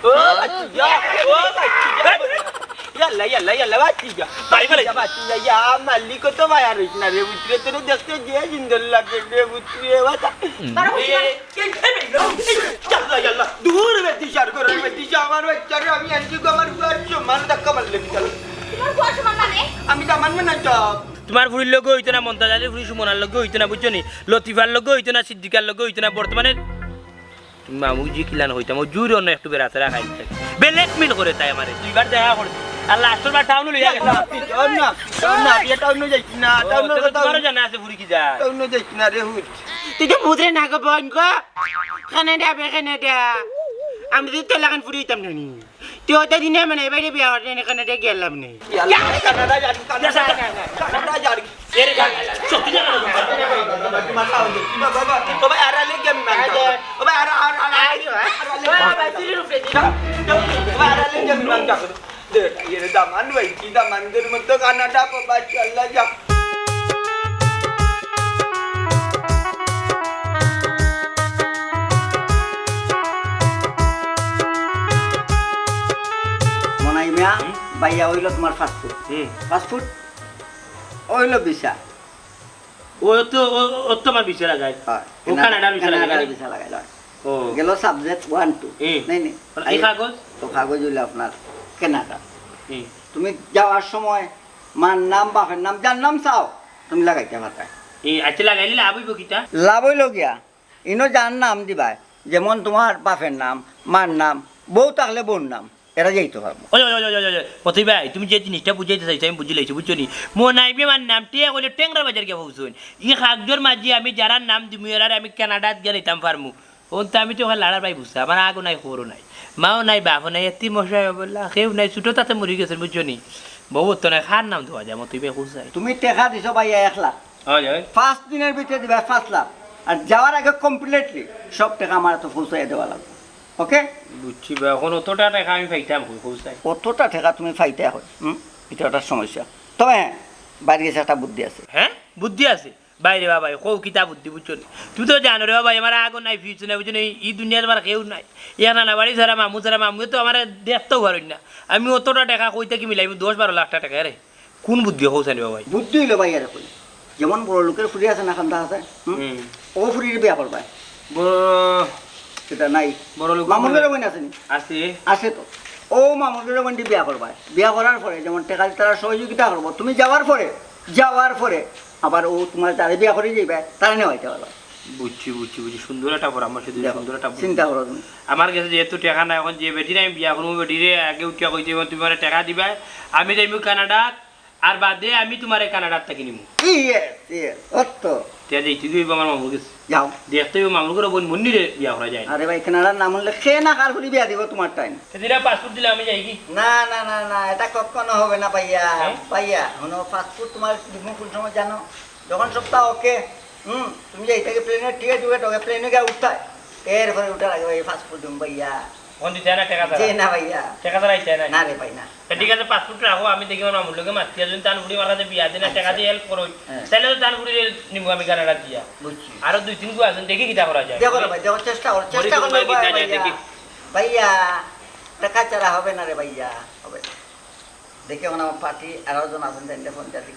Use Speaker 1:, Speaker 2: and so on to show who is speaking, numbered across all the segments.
Speaker 1: ও বাচ্চা ও বাচ্চা ইয়াল্লা ইয়াল্লা ইয়াল্লা বাচ্চা
Speaker 2: তাই বলে
Speaker 1: বাচ্চা ইয়া মালিক তো মায়া রইছ না রে বুঝরে তোর দেখতে যে সুন্দর লাগে রে বুঝরে বাচ্চা ইয়াল্লা ইয়াল্লা দূর বেটি শার করে বেটি আমার বাচ্চা রে আমি আনছি গো আমার বাচ্চা মান ধাক্কা মারলে বিকাল
Speaker 3: তোমার বুয়া সমান মানে
Speaker 1: আমি তো মানব না তো
Speaker 2: তোমার ফুরির লোক হইতো না মমতাজ আলীর ফুরি সুমনার লোক হইতো না বুঝছো নি লতিফার লোক হইতো না সিদ্দিকার লোক হইতো না বর্তমানে মামু জি কিলান হইতাম জুর অন্য একটু বেড়াতে রাখাই বেলেক মিল করে তাই আমারে দুইবার দেখা করে আর লাস্টের বার টাউন লইয়া গেল
Speaker 1: না না এটা টাউন যাইছ না টাউন
Speaker 2: তোমারও জানা আছে ফুরি কি যায়
Speaker 1: টাউন যাইছ না রে হুট
Speaker 4: তুই তো মুদ্রে না গো বোন গো কানাডা কানাডা আমি তো লাগান ফুরি হইতাম না নি তুই ওটা দিনে মানে বাইরে বিয়া হতে না কানাডা গেলাম নি
Speaker 1: কানাডা যাই কানাডা যাই
Speaker 2: এর সত্যি জানা
Speaker 1: বাবা বাবা আরালে গেম না বাবা আরালে গেম না দে এর দামান ভাই কি দামানদের মতো কানাডা বাবা চল যা
Speaker 4: মনাই মিয়া বাইয়া হইল তোমার ফাস্টফুড হইল বিশা
Speaker 2: ও তো ও তো আমার বিচার লাগায় ও কানাডার বিচার লাগায়
Speaker 4: বিশা লাগাই লয়
Speaker 2: ও
Speaker 4: গেল সাবজেক্ট 1 2 নাই নাই
Speaker 2: এই কাগজ
Speaker 4: তো কাগজ হইল আপনার কানাডা
Speaker 2: এই
Speaker 4: তুমি যাওয়ার সময় মার নাম বাপের নাম যার নাম চাও তুমি লাগাইতে পারবে
Speaker 2: এই আচ্ছা লাগাইলে লাভ হইব কিটা
Speaker 4: লাভ হইল গিয়া ইনো যার নাম দিবা যেমন তোমার বাপের নাম মার নাম বউ থাকলে বোন নাম এরা যাইতে পারবো
Speaker 2: ওই প্রতিভা তুমি যে জিনিসটা বুঝাইতে চাইছো আমি বুঝি লাইছি বুঝছো নি মো নাইবি আমার নামটি কইলে টেংরা বাজার গিয়া বুঝছুন ই খাগজোর মাঝি আমি যারা নাম দিমু এরার আমি কানাডাত গিয়া নিতাম পারমু ওন তো আমি তো লাড়ার ভাই বুঝছি আমার আগো নাই খবরও নাই মাও নাই বাপও নাই এতি মশাই বললা কেউ নাই ছোটো তাতে মরি গেছে বুঝছো নি বহু তো নাই খার নাম দেওয়া যায় মতিবে খুঁজাই
Speaker 4: তুমি টেকা দিছো ভাইয়া 1 লাখ
Speaker 2: হয়
Speaker 4: 5 দিনের ভিতরে দিবা 5 লাখ আর যাওয়ার আগে কমপ্লিটলি সব টাকা আমার তো পৌঁছাই দেওয়া লাগবে ওকে
Speaker 2: বুঝছি বা এখন অতটা টাকা আমি পাইতাম খুঁজাই
Speaker 4: কতটা টাকা তুমি ফাইতে হয় এটা একটা সমস্যা তবে হ্যাঁ বাড়ি গেছে একটা বুদ্ধি আছে
Speaker 2: হ্যাঁ বুদ্ধি আছে বাইরে বাবা কৌ কিতা বুদ্ধি বুঝছো তুই তো জানো রে বাবা আমার আগো নাই ফিউচার নাই বুঝছো এই দুনিয়ার আমার কেউ নাই ইয়া না বাড়ি ছাড়া মামু তো আমার দেখতেও ঘর না আমি অতটা টাকা কইতে কি মিলাইব 10-12 লাখ টাকা রে কোন বুদ্ধি কৌশানি বাবা
Speaker 4: বুদ্ধি হইলো ভাই আর কই যেমন বড় লোকের ফুরি আছে না খান্দা আছে ও ফুরির বিয়া করবা সেটা নাই
Speaker 2: বড় লোক
Speaker 4: মামুর ঘরে বোন আছে নি
Speaker 2: আছে
Speaker 4: আছে তো ও মামুর ঘরে বোনটি বিয়া করবা বিয়া করার পরে যেমন টাকা তারা সহযোগিতা করবো তুমি যাওয়ার পরে আবার ও তোমার যারা বিয়া করে যাইবে তারা নেওয়াইতে পারবা
Speaker 2: বুঝছি সুন্দর একটা পরামর্শ দিলে সুন্দর একটা
Speaker 4: চিন্তা করো তুমি
Speaker 2: আমার কাছে যেহেতু টাকা নাই এখন যে বেটি আমি বিয়া করবো বেটিরে আগে উঠিয়া কইতে তুমি আমার টাকা দিবা আমি যাইব কানাডা আর বাদে আমি তোমার কানাডার থেকে নিমু তে যেতে দিব আমার মামুর কাছে
Speaker 4: যাও
Speaker 2: দেখতে মামুর করে বোন মন্দিরে বিয়া করা যায়
Speaker 4: আরে ভাই কানাডার নাম হলে খে না কার ফুরি বিয়া দিব তোমার টাইম
Speaker 2: সেদিনা পাসপোর্ট দিলে আমি যাই কি
Speaker 4: না না না না এটা কখনো হবে না ভাইয়া হনো ফাস্টফুড তোমার দিব কোন সময় জানো যখন সপ্তাহ ওকে তুমি যাই থেকে প্লেনের টিকিট ওকে প্লেনে গিয়ে উঠতায় এরপরে উঠার আগে ভাই ফাস্টফুড দিম ভাইয়া
Speaker 2: কোন দিতে না টাকা
Speaker 4: যে না ভাইয়া
Speaker 2: টাকা ছাড়া আইতে না
Speaker 4: না রে ভাই না
Speaker 2: ঠিক আছে পাসপোর্ট রাখো আমি দেখি আমার মামুর লোকে মাতি আছেন তান বুড়ি মার কাছে বিয়া দিন টাকা দিয়ে হেল্প করো তাহলে তো তান বুড়ি নিমু আমি কানাডা দিয়া
Speaker 4: বুঝছি
Speaker 2: আরো 2-3 গো আছেন দেখি কিটা করা যায়
Speaker 4: দেখো ভাই দেখো চেষ্টা করো ভাইয়া টাকা ছাড়া হবে না রে ভাইয়া হবে দেখি এখন আমার পার্টি আরো জন আছেন তাই ফোন দেখি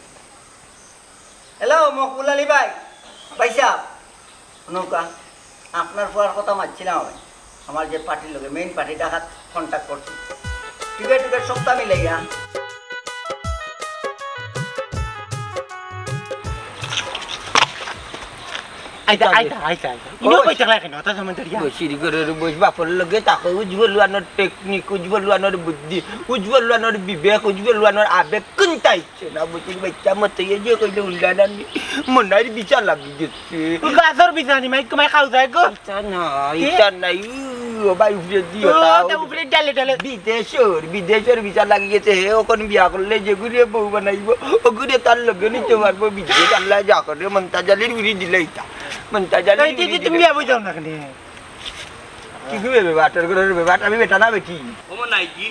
Speaker 4: হ্যালো মকবুল আলী ভাই সাহেব নৌকা আপনার পড়ার কথা মানছিলাম আমি আমার যে পার্টির লোকে মেইন পার্টি ডাকাত কন্ট্যাক্ট করছি টিকিট সপ্তাহ মিলে গিয়া
Speaker 1: বাপর লগে তাকে উজ্জ্বল লোয়ানোর টেকনিক উজ্জ্বল লোয়ানোর বুদ্ধি উজ্জ্বল লোয়ানোর বিবেক উজ্জ্বল লোয়ানোর আবেগ কোনটা ইচ্ছে না বুঝি বাচ্চা মতো যে কইলে উল্লানা মনার বিচার লাগি গেছে
Speaker 4: গাছর বিছানি মাই কমাই খাও যায় গো
Speaker 1: না এটা নাই ও ভাই উফরে দিও
Speaker 4: তা উপরে ডালে
Speaker 1: বিদেশের বিচার লাগি গেছে হে ওখানে বিয়া করলে যে ঘুরে বউ বানাইব ও ঘুরে তার লগে নিতে পারবো বিদেশ আল্লাহ যা করে মন্তাজালির উড়ি দিলে এটা মন্তাজালির
Speaker 4: তুমি আবু যাও না কেন
Speaker 1: কি কইবে বেটার করে বেটা আমি বেটা না বেটি
Speaker 2: ও নাই জি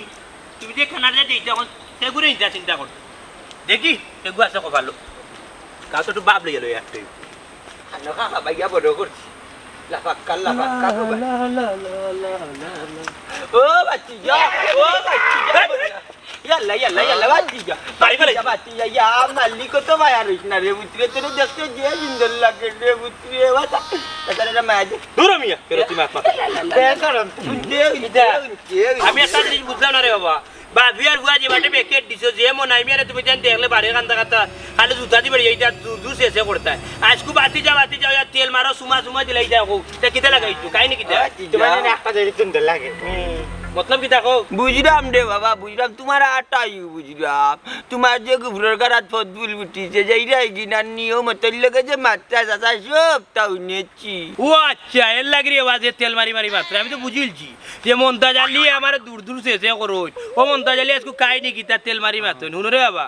Speaker 2: তুমি যে কানাডা যাইতে এখন সে ঘুরে চিন্তা কর দেখি সে গু আছে ভালো কাউ তো বাপ লইয়া লই একটাই
Speaker 1: খানা খা ভাইয়া বড় করছি লাফাক্কা ও বাচ্চি যা ও বাচ্চি যা ইয়াল্লা ইয়াল্লা ইয়াল্লা বাচ্চি যা বাচ্চি যা ইয়া মালিক তো মায়া রইছ না রে বুতরে তোর দেখতে যে সুন্দর লাগে রে বুতরে বাতা তাহলে মায়া
Speaker 2: দূর মিয়া ফেরতি মাত মাত আমি একটা জিনিস বুঝলাম না রে বাবা বাবি আর বুয়া যে বাটে প্যাকেট দিছো যে মন নাই মেরে তুমি জান দেখলে বাড়ি কান্দা কান্দা খালি জুতা দিবে এইটা দূর শেষে করতা আজকু বাতি যাও তেল মারো সুমা সুমা দিলাই যাও তা কিতে লাগাইছো কাহিনী কিতে
Speaker 1: তোমার একটা জিনিস সুন্দর লাগে
Speaker 2: मतलब কি দেখো
Speaker 1: বুঝলাম রে বাবা বুঝলাম তোমার আটাই বুঝলাম তোমার যে গুবরের গারাত ফদুল উঠিছে যাইরা গিনার নিয়ম তোর লগে যে মাত্রা চাচা সব তাও নেছি
Speaker 2: ও আচ্ছা এর লাগি রে বাজে তেল মারি মারি মাত্র আমি তো বুঝিলছি যে মন্তা জালি আমার দূর দূর শেষে করো ও মন্তা জালি আজকে কাহিনী কি তার তেল মারি মাত্র নুন রে বাবা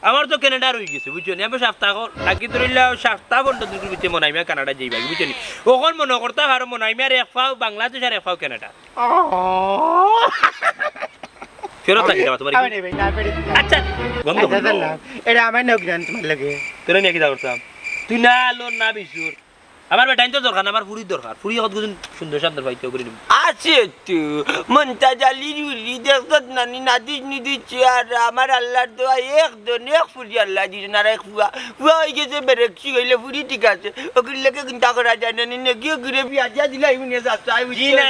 Speaker 2: আমার তো কানাডা রয়ে গেছে বুঝছো নি আমি সপ্তাহ আগে ধরিলা সপ্তাহ বন্ধ দুটো ভিতরে মনে হয় কানাডা যাইবা বুঝছো নি ওখন মনে করতে পারো মনে হয় আর এক পাও বাংলাদেশ আর এক পাও কানাডা ফেরত থাকি যাবা তোমার আচ্ছা বন্ধ
Speaker 1: এটা আমার নগ্রান তোমার লাগে
Speaker 2: তোরা নিয়ে কি দা করতাম তুই না লোন না বিশুর আমার বেটাইন তো দরকার আমার ফুরির দরকার ফুরি কত সুন্দর সুন্দর পাইতে করে নিব
Speaker 1: আছে তো মনটা জালি রুলি দেখত নানি নাদিস নিদিচ্ছে আর আমার আল্লাহর দোয়া একজন এক ফুরি আল্লাহ দিছে না এক ফুয়া ফুয়া হয়ে গেছে বেরেকছি হইলে ফুরি ঠিক আছে ওগুলি লেগে চিন্তা করা যায় না নিয়ে গিয়ে ঘুরে বিয়া দিয়া দিলে আমি নিয়ে যাচ্ছি
Speaker 2: জি না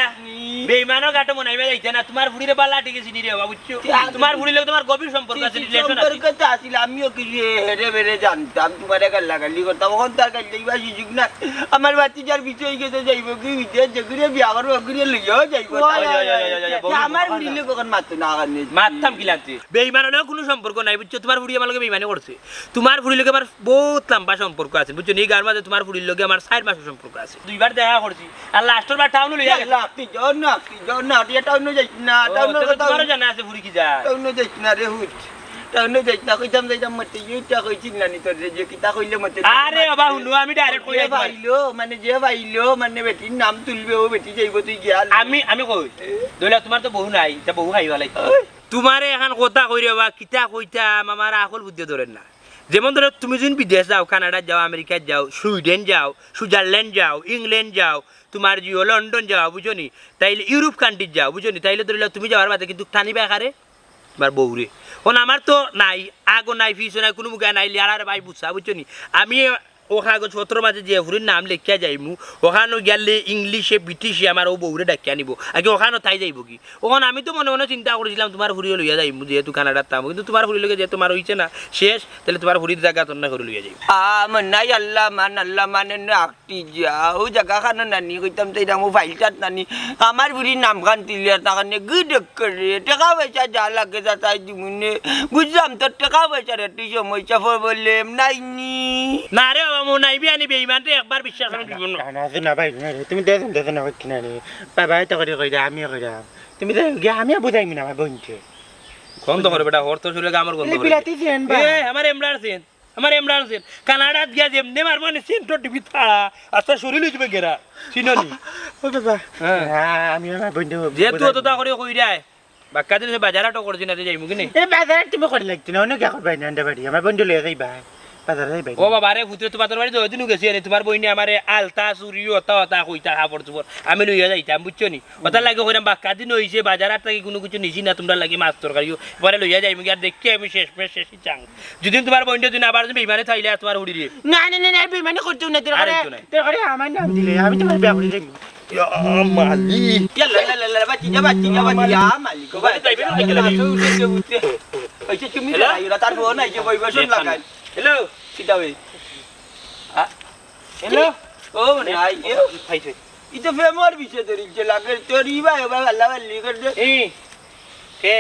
Speaker 2: বেইমানো গাটো মনে হয় যাইতে না তোমার ফুরিরে বালা ঠিক আছে নি রে বাবা বুঝছো তোমার ফুরির লগে তোমার গভীর সম্পর্ক আছে রিলেশন আছে
Speaker 1: সম্পর্ক তো আছিল আমিও কিছু হেরে বেরে জানতাম তোমার গালাগালি করতাম ওখান তার কাছে যাইবা সুযোগ না আমার বাচ্চার বিষয় গেছে যাইব কি বিদেশ যেগুলো বিয়া করবো ওগুলো লইয়াও যাইব আমার উড়িলে কখন মাত্র না কারণে
Speaker 2: মারতাম কি লাগছে বেইমানের লগে কোনো সম্পর্ক নাই বুঝছো তোমার ফুরি আমার লগে বেইমানি করছে তোমার ফুরির লগে আমার বহুত লম্বা সম্পর্ক আছে বুঝছো নি গার মাঝে তোমার ফুরির লগে আমার 4 মাসের সম্পর্ক আছে দুইবার দেখা করছি আর লাস্টের বার টাউন লইয়া গেল
Speaker 1: তুই যাও না এটা টাউন যাইছ না টাউন
Speaker 2: তোমারও জানা আছে ফুরি কি যায়
Speaker 1: টাউন যাইছ না রে হুট টাউন যাইছ না কইতাম যাইতাম মতে ইটা কইছিস না নি তোর যে কিতা কইলে মতে
Speaker 2: আরে বাবা হুনু আমি ডাইরেক্ট কই
Speaker 1: ভাইলো মানে যে ভাইলো মানে বেটির নাম তুলবে ও বেটি যাইব তুই গিয়া
Speaker 2: আমি কই দইলা তোমার তো বহু নাই তা বহু খাইবা লাগি তোমারে এখন কথা কই রে বা কিতা কইতাম আমার আকল বুদ্ধি ধরেন না যেমন ধরো তুমি যদি বিদেশ যাও কানাডা যাও আমেরিকা যাও সুইডেন যাও সুইজারল্যান্ড যাও ইংল্যান্ড যাও তোমার জিও লন্ডন যাও বুঝো নি তাইলে ইউরোপ কান্ট্রি যাও বুঝো নি তাইলে ধরিলে তুমি যাওয়ার বাদে কিন্তু টানিবা এখারে তোমার বউরে ওন আমার তো নাই আগো নাই ফিসও নাই কোনো মুখে নাই লিয়ার ভাই বুঝছা বুঝছো নি আমি ও কাগজপত্র মাঝে যে ফুরির নাম লেখিয়া যাইমু ওখানে গেলে ইংলিশে ব্রিটিশে আমার ও বউরে ডাকিয়া নিব আগে ওখানে তাই যাইব কি ওখানে আমি তো মনে মনে চিন্তা করেছিলাম তোমার ফুরিও লইয়া যাইমু যেহেতু কানাডার তাম কিন্তু তোমার ফুরি লগে যে তোমার হইছে না শেষ তাহলে তোমার ফুরির জায়গা তোর না করে লইয়া যাইব
Speaker 1: নাই আল্লাহ মানে আকটি যাও জায়গা খানো নানি কইতাম তাই মো ফাইলটাত নানি আমার বুড়ির নাম খান তিলিয়ার তাকানে গুডক করে টাকা পয়সা যা লাগে যা তাই দিমুনে বুঝলাম তোর টাকা পয়সার একটু সমস্যা বললাম নাই নি
Speaker 2: না রে বাবা মো নাইবি আনি বেইমানতে একবার বিশ্বাস আমি দিব না
Speaker 3: না ভাই তুমি দেখ না কিনা রে বাবা তো করে কইরা আমি কইরা তুমি দেখ গিয়া আমি বুঝাইমি না ভাই বইনতে
Speaker 2: কোন তো করে বেটা হর তো চলে আমার গন্ধ
Speaker 3: বিলাতি সেন বা
Speaker 2: এ আমার এমরান সেন কানাডাত গিয়া যেমনে মারবো নি সেন্টর টিভি থাড়া আচ্ছা শরীর হইবে গেরা চিননি
Speaker 3: ও বাবা
Speaker 2: হ্যাঁ
Speaker 3: আমি আমার বইনতে
Speaker 2: যে তুই তো তা করে কই রায় বাক্কা দিন বাজারটা করছি না যাইমু কি নে
Speaker 3: এ বাজার তুমি করে লাগতি না অনেক এখন ভাই না বাড়ি আমার বন্ধু লয়ে যাই ভাই বাজার যাই ভাই
Speaker 2: ও বাবা রে ফুতে তো বাজার বাড়ি তো দিনু গেছি আরে তোমার বইনি আমারে আলতা চুরি ওতা কইতা কাপড় চোপড় আমি লইয়া যাইতাম বুঝছো নি ওটা লাগে কইরাম বাক্কা দিন হইছে বাজারত থেকে কোনো কিছু নিছি না তোমরা লাগি মাছ তরকারি পরে লইয়া যাইমু আর দেখি আমি শেষই চাং যদি তোমার বইনি দিন আবার তুমি ইমানে থাইলে তোমার হুড়ি রে
Speaker 3: না বেমানি করতে না তোর করে আমার নাম দিলে আমি তোমার বিয়া করে দেব
Speaker 2: ইয়া মালিক
Speaker 1: ইয়াল্লা বাচ্চি যা মালিক
Speaker 2: বাড়ি যাইবে না গেলে
Speaker 1: ওইছে তুমি যাইরা তার ফোন আইছে বইবসন লাগাই
Speaker 2: হ্যালো
Speaker 1: কিতাবে
Speaker 2: হ্যালো
Speaker 1: ও নাই
Speaker 2: খাইছে
Speaker 1: ইতো ফেমর বিছে ধরিছে লাগে তোরি ভাই আল্লাহ আল্লাহ করে দে
Speaker 2: এই কে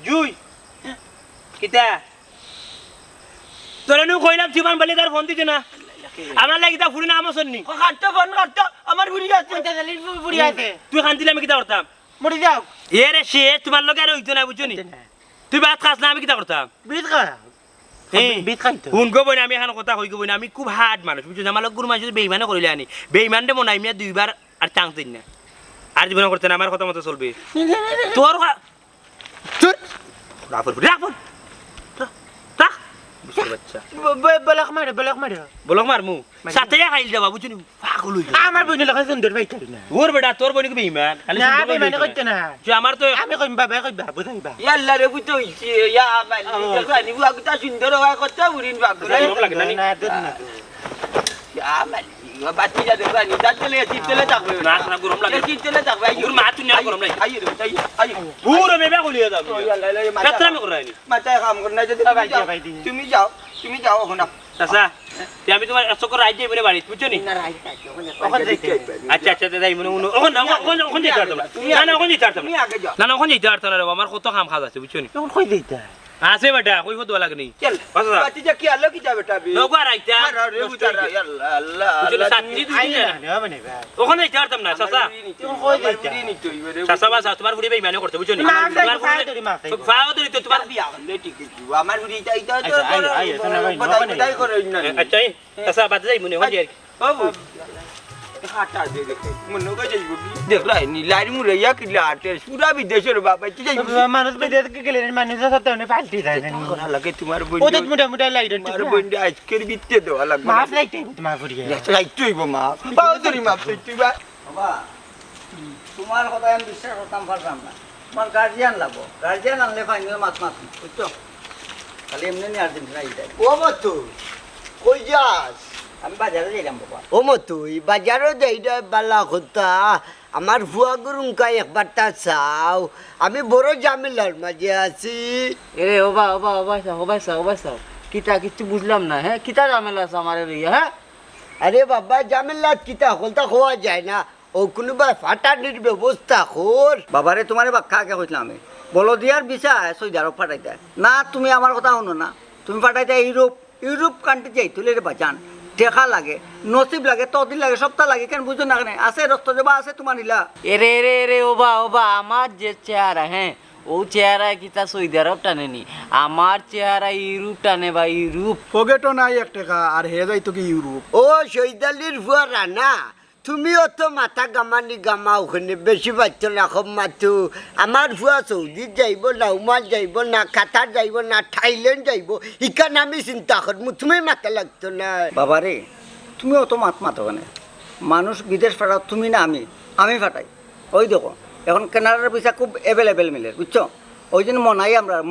Speaker 2: জুই কিতা তোরা নু কইলাম জীবন বলে তার ফোন দিতে না আমার লাগি তা ফুরি না আমার সন্নি
Speaker 1: কাটতে ফোন কাটতে আমার বুড়ি আছে
Speaker 3: বুড়ি আছে
Speaker 2: তুই খান দিলে আমি কিতা করতাম
Speaker 3: মরে যাও
Speaker 2: এ রে সে তোমার লগে আর হইতো না বুঝছো নি তুই ভাত খাস না আমি কিতা করতাম
Speaker 3: বিট খা বিট খাইতো
Speaker 2: হুন গো বই আমি এখন কথা কই গো বই আমি খুব হার্ড মানুষ বুঝছো আমার লগ গুরু মানুষ বেইমানে করিলে আনি বেইমানতে মনে আমি দুইবার আর চান্স দিন না আর জীবন করতে না আমার কথা মতো চলবে তোর রাফর রাফর রাখ বুঝতে বাচ্চা
Speaker 3: বলক মারে
Speaker 2: বলক মারমু সাথে খাইল যাবা বুঝুনি পাগল হই
Speaker 3: আমার বোনের লাগে সুন্দর পাইতে না
Speaker 2: ওর বেটা তোর বনি কি বেঈমান খালি
Speaker 3: না
Speaker 2: সুন্দর
Speaker 3: বেমানে
Speaker 2: বনি
Speaker 3: করতে না
Speaker 2: যে আমার তো
Speaker 3: আমি কইম বাবা কইবা বুঝাইবা
Speaker 1: ইয়াল্লা রে বুঝতে হইছে ইয়া মালি জানি বুয়া সুন্দর হয় কথা উড়িন বাগরা
Speaker 2: গরম লাগে না নি?
Speaker 3: না তো না
Speaker 1: ইয়া মালি বাচ্চি যা দেখবা নি তাতলে চিতলে থাকবে
Speaker 2: না না গরম লাগে
Speaker 1: চিতলে থাকবে
Speaker 2: ওর মা তুই না গরম লাগে
Speaker 1: আইয়ে রে আই
Speaker 2: পুরো বেবা গলিয়ে যাবে
Speaker 1: ইয়াল্লা লে
Speaker 2: কাতরামি করাইনি
Speaker 1: মাথায় কাম করনা যদি তুমি যাও এখন
Speaker 2: চাচা তে আমি তোমার 100 করে রাইজ যাইবনে বাড়ি বুঝছো নি
Speaker 1: না রাইট আছে
Speaker 2: আচ্ছা আচ্ছা যাই মনে মনে ওখান যেতে পারতাম না না ওখান যেতে পারতাম
Speaker 1: তুমি আগে যাও
Speaker 2: না না ওখান যেতে পারতাম না রে আমার কত কাম কাজ আছে বুঝছো নি
Speaker 3: তখন কই দিতা
Speaker 2: আছে বেটা কই কত লাগে নি
Speaker 1: চল
Speaker 2: বাচ্চা
Speaker 1: বাচ্চি যা কি আলো কি যাবে টাবি
Speaker 2: নগা রাইতা
Speaker 1: আরে বুঝারা ইয়াল্লা আল্লাহ
Speaker 2: বুঝছো সাথী দুই
Speaker 3: আই
Speaker 2: দিন
Speaker 3: না মানে বা
Speaker 2: ওখানে যেতে পারতাম না চাচা চাচা বাসা তোমার ফুড়ি বেইমানি করতে বুঝছো নি তোমার ফুড়ি ফাও ধরি তো তোমার
Speaker 1: আমার হুড়ি যাই তো
Speaker 3: আচ্ছা,
Speaker 1: করে না
Speaker 2: আচ্ছা চাচা বাদ যাই মনে হয়
Speaker 1: বাবু হাটা দে দেখে মনে করে যাইব দেখলা নি লাইন মুরে ইয়া কি লাটে পুরা বিদেশের বাবা কি যাইব
Speaker 3: মানুষ বিদেশ গেলে মানুষ সাথে অনেক পাল্টি যায় না
Speaker 1: করা লাগে তোমার বোন
Speaker 3: ও তো মোটা লাইট
Speaker 1: তোমার বোন আজকের বিতে দেওয়া লাগবে
Speaker 3: মাছ লাইট তোমার ফুরিয়ে
Speaker 1: লাইট হইব মা বাবা তোর মা তুই বা
Speaker 4: বাবা তোমার কথা আমি বিশ্বাস করতাম পারতাম না তোমার গার্জিয়ান লাগবো গার্জিয়ান আনলে ফাইনাল মাছ মাছ বুঝছো খালি এমনি নিয়ে আর্জেন্টিনা এইটাই
Speaker 1: ও মতো কই যাস
Speaker 4: আমি বাজারে যাইলাম বাবা
Speaker 1: ও মতোই বাজারও যাইটা বালা কথা আমার ভুয়া গরুঙ্কা একবার তা চাও আমি বড় ঝামেলার মাঝে আছি
Speaker 5: এরে ওবা কিতা কিছু বুঝলাম না হ্যাঁ কিতা ঝামেলা আছে আমার লইয়া হ্যাঁ
Speaker 1: আরে বাবা ঝামেলা কিতা হলতা হওয়া যায় না ও কোনোবা ফাটানির ব্যবস্থা কর
Speaker 4: বাবারে তোমারে বাক্কা আগে কইলাম আমি বলো দিয়ার বিষা সৌদি আরব পাঠাইতে না তুমি আমার কথা শুনো না তুমি পাঠাইতে ইউরোপ কান্ট্রি যাই তুলে রে বাজান টেকা লাগে নসিব লাগে তদিন লাগে সপ্তাহ লাগে কেন বুঝো না কেন আছে রক্ত জবা আছে তোমার নিলা
Speaker 5: এরে ওবা আমার যে চেহারা হ্যাঁ ও চেহারায় কিতা সৌদি আরব টানেনি আমার চেহারা ইউরোপ টানে বা ইউরোপ
Speaker 6: পকেটও নাই 1 টাকা আর হে যাইতো কি ইউরোপ
Speaker 1: ও শহীদালির ভুয়া রানা তুমিও তো মাথা গামানি গামা ওখানে বেশি বাচ্চা রাখো মাথু আমার ভুয়া সৌদি যাইব না উমান যাইব না কাতার যাইব না থাইল্যান্ড যাইব ইখানে আমি চিন্তা করবো তুমি মাথা লাগতো না
Speaker 4: বাবারে তুমি অত মাতো কেন মানুষ বিদেশ পাঠাও তুমি না আমি পাঠাই ওই দেখো এখন কেনাডার পয়সা খুব অ্যাভেলেবেল মিলে বুঝছো ওই জন্য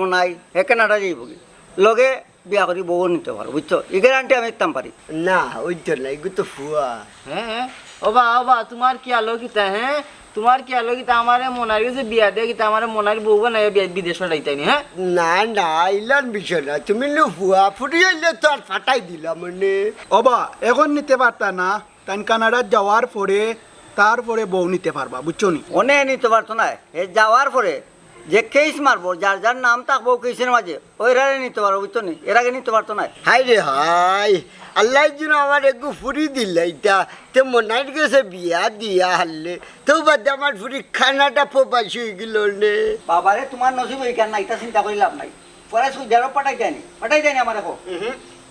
Speaker 4: মনাই হে কেনাডা যাইব কি লগে বিয়া করি বউ নিতে পারো বুঝছো এই গ্যারান্টি আমি দিতাম পারি
Speaker 1: না ওই তো না এগুলো তো ফুয়া
Speaker 5: হ্যাঁ ওবা তোমার কি আলো কিতা হ্যাঁ তোমার কি আলো কিতা আমারে মনারি যে বিয়া দে কিতা আমারে মনারি বউ বানাই বিদেশ পাঠাইতাইনি হ্যাঁ
Speaker 1: না ইলান বিষয় না তুমি নো ফুয়া ফুটি আইলে তো আর ফাটাই দিলাম মানে
Speaker 6: অবা এখন নিতে পারতা না তাই কানাডা যাওয়ার পরে তারপরে বউ নিতে পারবা বুঝছো নি
Speaker 4: অনে নিতে পারতো না এ যাওয়ার পরে যে কেস মারবো যার নাম থাকবো কেসের মাঝে ওইরারে নিতে পারবো বুঝছো নি এর আগে নিতে পারতো না
Speaker 1: হাই রে হাই আল্লাহ যেন আমার একটু ফুরি দিল এটা তো মনাইট গেছে বিয়া দিয়া হারলে তো বাদে আমার ফুরি খানাটা প্রবাসী হয়ে গেল নে
Speaker 4: বাবারে তোমার নসিব এইখান না এটা চিন্তা করি লাভ নাই পরে সৌদি আরব পাঠাই দেয়নি আমার দেখো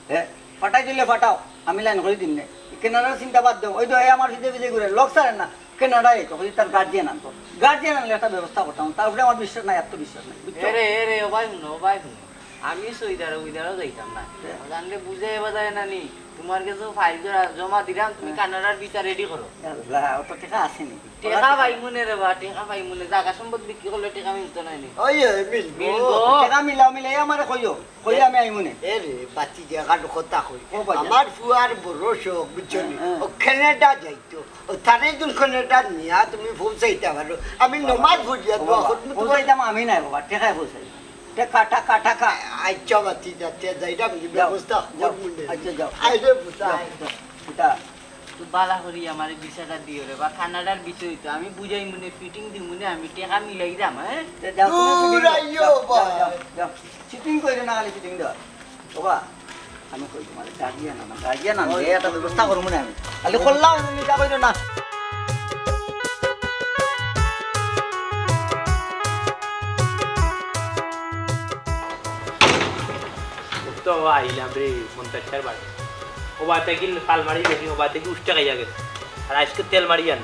Speaker 4: হ্যাঁ পাঠাই দিলে পাঠাও আমি লাইন করে দিন না কেনাডার চিন্তা বাদ দাও ওই তো আমার ভিজে ঘুরে লোক ছাড়েন না কেনাডায় তো তার গার্জিয়ান আনলে একটা ব্যবস্থা করতাম তারপরে আমার বিশ্বাস নাই আত্মবিশ্বাস নাই বুঝছো
Speaker 5: এরে ওবাই শুনো আমি সৌদি আরব যাইতাম না জানলে বুঝে বাজায় না নি তোমার কাছে ফাইল জমা দিলাম তুমি কানাডার বিচার রেডি করো
Speaker 4: আল্লাহ, অত টাকা আছে নাকি
Speaker 5: টেকা পাই মনে রে বা টেকা পাই মনে জায়গা সম্পদ বিক্রি করলে টেকা মিলতো না নি
Speaker 1: ওই মিলবো
Speaker 4: টাকা মিলাই আমার কইও আমি আইমনে
Speaker 1: এ রে বাতি জায়গাটা কথা কই
Speaker 4: ও বাজা।
Speaker 1: আমার ফুয়ার বড় শখ বুঝছো নি? ও কানাডা যাইতো ও তারে যখন কানাডা নিয়া তুমি পৌঁছাইতে পারো আমি নমাজ বুঝিয়া দোয়া করবো
Speaker 4: পৌঁছাই দাম আমি নাই বাবা টেকায় পৌঁছাই টাকা
Speaker 1: আচ্ছা বাতি যাতে যাইটা ব্যবস্থা করবো নে।
Speaker 4: আচ্ছা যাও
Speaker 1: আইরে বুঝা
Speaker 4: এটা
Speaker 5: তো বালা করি আমার বিচারটা দিও রে বা কানাডার বিষয় তো আমি বুঝাই মনে ফিটিং দি মনে আমি টেকা মিলাই দাম হ্যাঁ
Speaker 4: যাও
Speaker 1: দূর আইয়ো বা।
Speaker 4: চিটিং কইরে না খালি চিটিং দাও বাবা আমি কই তোমার গার্জিয়ান আনলে একটা ব্যবস্থা করবো না আমি খালি করলাম তুমি যা কইরো না
Speaker 2: তো আইলাম রে 50 বার ও বাতে কি পাল মারি বেশি ও বাতে কি উষ্টা খাইয়া গেছে আর আজকে তেল মারি আন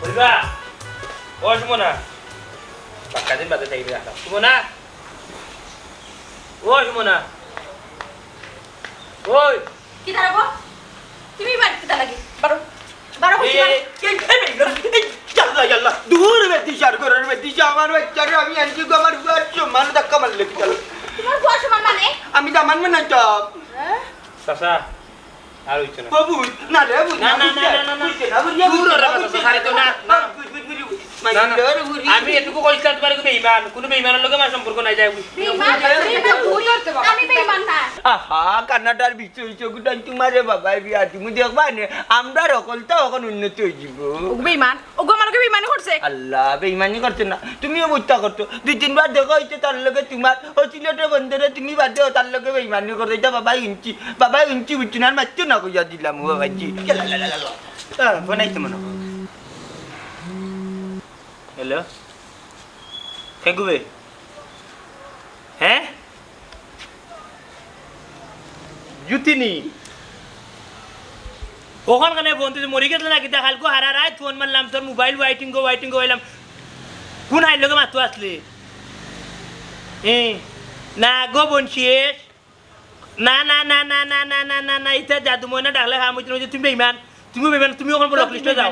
Speaker 2: বলবা ও সুমনা পাক্কা দিন বাদে চাইবে রাখা সুমনা ও সুমনা ওই
Speaker 7: কি দাঁড়াবো তুমি বাড়িতে দাঁড়াগে বারো বারো
Speaker 1: ইয়াল্লা ইয়াল্লা দূর বেটি সার করার বেটি আমার বাচ্চারে আমি আনছি গো আমার বুয়ার সমান ধাক্কা মারলে কি চলো
Speaker 7: তোমার বয়স সমান মানে
Speaker 1: আমি দামান মানে তো
Speaker 2: চাচা আর হইছে না
Speaker 1: বাবু না রে বাবু
Speaker 2: না না না না না
Speaker 1: না বুঝিয়া
Speaker 2: দূর রে বাবা সারে তো না আমি এটুকু কইছিলাম তোমার কোনো বেঈমান কোনো বেঈমানের লগে আমার সম্পর্ক নাই যায়
Speaker 7: আমি বেঈমান না
Speaker 1: আহা কানাডার বিষয় চকুটান তোমারে বাবা বিয়া তুমি দেখবা নে আমরা সকল তো এখন উন্নতি হয়ে যাব
Speaker 7: বেঈমান ওগো আমাকে বেঈমান করছে
Speaker 1: আল্লাহ বেঈমানি করছে না তুমিও বুঝতা করতো দুই তিনবার দেখা হইছে তার লগে তোমার ও সিলেটে বন্ধরে তুমি বাদে তার লগে বেঈমানি করতে এটা বাবা ইঞ্চি বুঝছি না মারছো না কইয়া দিলাম বাবাজি ফোনাইছে মনে
Speaker 2: হ্যালো কে গুবে হ্যাঁ জুতিনি ওখানখানে ফোন তুই মরি গেছিল নাকি তা কালকে হারা রাত ফোন মারলাম তোর মোবাইল ওয়াইটিং গো হইলাম কোন আইল লোকে মাতু আসলে না গো বনশিস না না না না না না না না না ইতা জাদু ময়না ডাকলে তুমি বেইমান তুমি ওখানে ব্লক লিস্টে যাও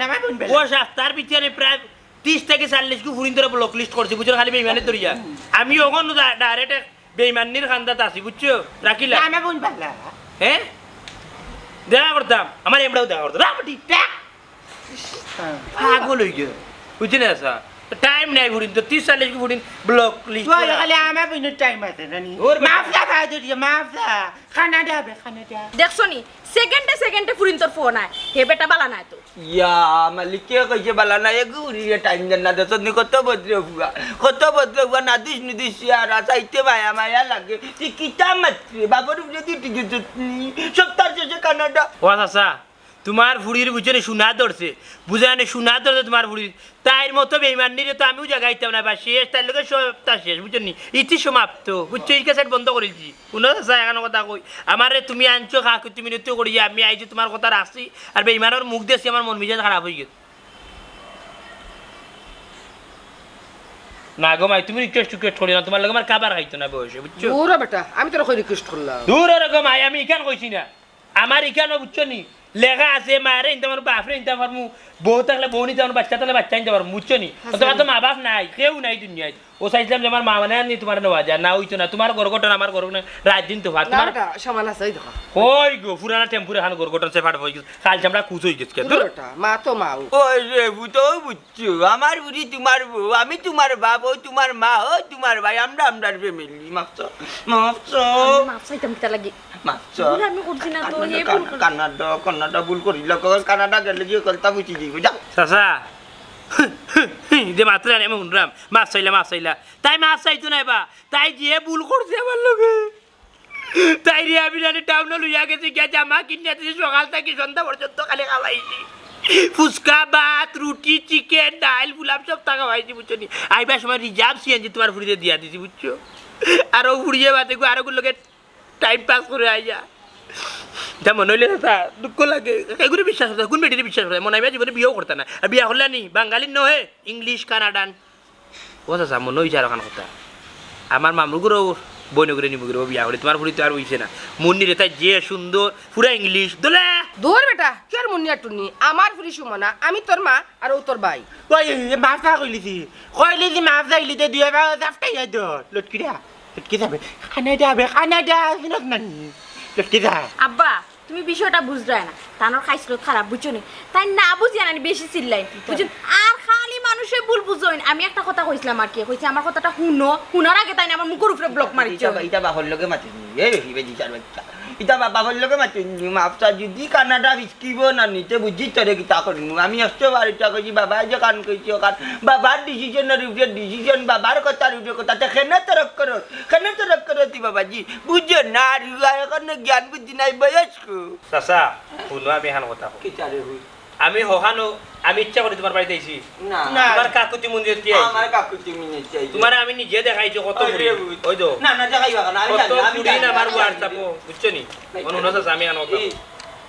Speaker 2: ও তার পিছনে প্রায় 30 থেকে 40 কি ফুরিন ধরে ব্লক লিস্ট করছি বুঝছো খালি বেইমানের ধরিয়া আমি ওখানে ডাইরেক্ট বেইমানির খান্দাত আছি বুঝছো রাখিলা
Speaker 3: আমি বোন পাল্লা
Speaker 2: হ্যাঁ দেখা করতাম আমার এমরাও দেখা করতাম রামটি পাগল হয়ে গেল বুঝছি না স্যার টাইম নাই ফুরিন তো 30 40 কি ফুরিন ব্লক লিস্ট
Speaker 3: তুই খালি আমার বোন টাইম আছে নানি মাফলা ভাই দিও মাফলা কানাডা বে কানাডা
Speaker 7: দেখছো নি সেকেন্ডে ফুরিন তোর ফোন আয় হে বেটা বালা নাই তো
Speaker 1: ইয়া মালিকে কইছে বালা না এগুরি টাইম দেন না দেছ নি কত বদলে হুয়া না দিস আর চাইতে মায়া লাগে তুই কিটা মাত্রে বাবার যদি টিকে সপ্তাহ শেষে কানাডা
Speaker 2: ও চাচা তোমার ফুড়ির বুঝছে সোনা ধরছে বুঝে না সোনা ধরছে তোমার ফুড়ির তাইর মতো বেইমানিরে তো আমিও জাগাইতাম না বা শেষ তার লোকের সপ্তাহ শেষ বুঝছো নি ইতি সমাপ্ত বুঝছো এই কাছে বন্ধ করেছি কোনো চাচা এখানে কথা কই আমারে তুমি আনছো খাকে তুমি নৃত্য করি আমি আইছি তোমার কথা রাখছি আর বেইমানের মুখ দেখছি আমার মন মেজাজ খারাপ হয়ে গেছে না গো মাই তুমি রিকোয়েস্ট করি না তোমার লগে আমার খাবার খাইতো না বসে বুঝছো
Speaker 8: ওরে বেটা আমি তোর কই রিকোয়েস্ট করলাম
Speaker 2: দূর রকম মাই আমি ইখান কইছি না আমার ইখানও বুঝছো নি লেখা আছে মায়ের ইনতে পারবো বাপরে ইনতে পারবো বউ থাকলে বউ নিতে পারবো বাচ্চা থাকলে বাচ্চা নিতে পারবো বুঝছো নি তোমার তো মা বাপ নাই কেউ নাই দুনিয়ায় ও চাইছিলাম যে আমার মা মানে আনি তোমার নেওয়া যায় না হইতো না তোমার ঘর ঘটনা আমার ঘর রাত দিন তো ভাত
Speaker 8: না
Speaker 2: তোমার
Speaker 8: বেটা সমান আছে এই দেখো
Speaker 2: ওই গো পুরানা টেম্পুরে খান ঘর ঘটনা সে ফাট হয়ে গেছে কাল চামড়া খুশ হয়ে গেছে
Speaker 8: ওরে বেটা মা তো মা
Speaker 1: ওই রে বুতো বুঝছো আমার বুড়ি তোমার বউ আমি তোমার বাপ ও তোমার মা ও তোমার ভাই আমরা ফ্যামিলি মাপছো
Speaker 7: মাপ চাইতাম কিটা লাগি ভুল আমি করছি না তো হে ভুল
Speaker 1: কানাডা ভুল করিল কানাডা গেলে যে কলতা বুঝি দিব যা
Speaker 2: চাচা যে মাত্র জানি আমি শুনলাম মাছ চাইলা তাই মাছ চাইতো নাই বা তাই যে ভুল করছে আমার লোকে তাই রে আমি জানি টাউনে লইয়া গেছি গিয়া জামা কিনে দিয়েছি সকাল থেকে সন্ধ্যা পর্যন্ত খালি খাওয়াইছি ফুচকা ভাত রুটি চিকেন ডাল ফুলাম সব টাকা খাওয়াইছি বুঝছো নি আইবার সময় রিজার্ভ সিএনজি তোমার ফুড়িতে দিয়া দিছি বুঝছো আরও ফুড়িয়ে বাদে আরো লোকে টাইম পাস করে আইয়া তা মনে হইলে তা দুঃখ লাগে এগুলো বিশ্বাস করতে কোন বেটিতে বিশ্বাস করে মনে হয় জীবনে বিয়েও করতে না আর বিয়া করলে নি বাঙালির নহে ইংলিশ কানাডান ও চাচা মনে হয়েছে আর ওখান কথা আমার মামুগুলো বই করে নিব করে বিয়া করে তোমার ফুড়ি তো আর হইছে না মুন্নিরে তাই যে সুন্দর পুরা ইংলিশ দোলে
Speaker 8: দূর বেটা কি আর মুন্নি টুনি আমার ফুরি সুমনা আমি তোর মা আর ও তোর ভাই
Speaker 3: ওই মাফলা কইলিছি মাফলা ইলিতে দুই বা জাফটাই যাই তো লটকি যাবে কানাডা বিনোদ নানি লটকি যা
Speaker 7: আব্বা তুমি বিষয়টা বুঝলে না তানোর খাইছিল খারাপ বুঝছো নি তাই না বুঝিয়া না বেশি চিল্লাই বুঝুন আর খালি মানুষে ভুল বুঝোইন আমি একটা কথা কইছিলাম আর কি কইছি আমার কথাটা শুনার আগে তাই না আমার মুখের উপরে ব্লক মারিছো
Speaker 1: এটা বাবার লগে মাতি এই বেজি চার বাচ্চা এটা বাবার লগে মাতি মাপটা যদি কানাডা বিস্কিব না নিতে বুঝি তোরে কিতা করিম আমি আসছো বাড়িটা কইছি বাবা যে কান কইছি কান বাবার ডিসিশনের উপরে ডিসিশন বাবার কথার উপরে কথা কেনে তরক করো তুই বাবাজি বুঝো না আর এখন জ্ঞান বুদ্ধি নাই বয়স্ক
Speaker 2: চাচা শুনো আমি এখান কথা
Speaker 1: কি চারে হই
Speaker 2: আমি হহানো আমি ইচ্ছা করে তোমার বাড়িতে আইছি
Speaker 1: না
Speaker 2: তোমার কাকুতি মন্দির কি আইছি
Speaker 1: আমার কাকুতি মিনে চাই
Speaker 2: তোমার আমি নিজে দেখাইছি কত ফুড়ি ওই তো
Speaker 1: না দেখাইবা না আমি
Speaker 2: কত
Speaker 1: জানি
Speaker 2: ফুড়ি না আমার হোয়াটসঅ্যাপ বুঝছো নি মনে হচ্ছে আমি এখান কথা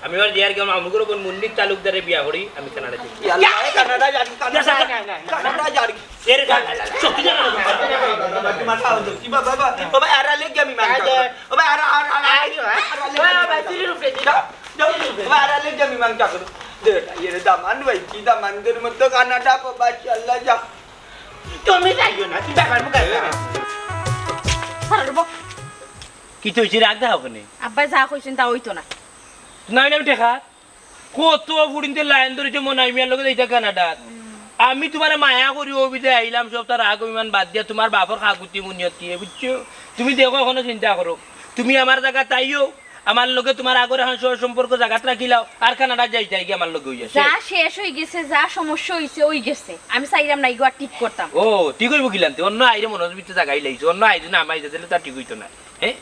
Speaker 2: আমি আর দিয়ার গেলাম আমগুলো কোন মুন্নিক তালুকদারে বিয়া করি আমি কানাডা যাই
Speaker 1: ইয়াল্লা কানাডা যাবি কানাডা যাবি
Speaker 2: এর সত্যি জানা
Speaker 1: মাথা হতো কি বাবা বাবা আরা লেগে আমি মান বাবা আরা বাবা আরা লেগে আমি মান চাকর দে এর দামান ভাই কি দামানদের মতো কানাডা বাবা আল্লাহ যা
Speaker 3: তুমি যাইও না তুমি ব্যাপার মুখ
Speaker 2: কি তো হইছে রাখ দাও কেন
Speaker 7: আব্বা যা কইছেন তা হইতো না
Speaker 2: নাই না দেখা কত ফুড়িনতে লাইন ধরেছে মনে হয় মিয়ার লগে যাইতা কানাডা আমি তোমার মায়া করি অবিদে আইলাম সব তার রাগ অভিমান বাদ দিয়া তোমার বাপর কাকুতি মুনিয়তি বুঝছো তুমি দেখো এখনো চিন্তা করো তুমি আমার জায়গা তাইও আমার লগে তোমার আগর এখন সম্পর্ক জায়গাটা রাখিলাও আর কানাডা যাই যাই আমার লগে হইয়া
Speaker 7: যা শেষ হয়ে গেছে যা সমস্যা হইছে ওই গেছে আমি চাইলাম না এগুলো ঠিক করতাম
Speaker 2: ও ঠিক হইব কিলান্তে অন্য আইরে মনোজ ভিতরে জায়গায় লাইছে অন্য আইরে না আমাই দিলে তার ঠিক হইতো না হ্যাঁ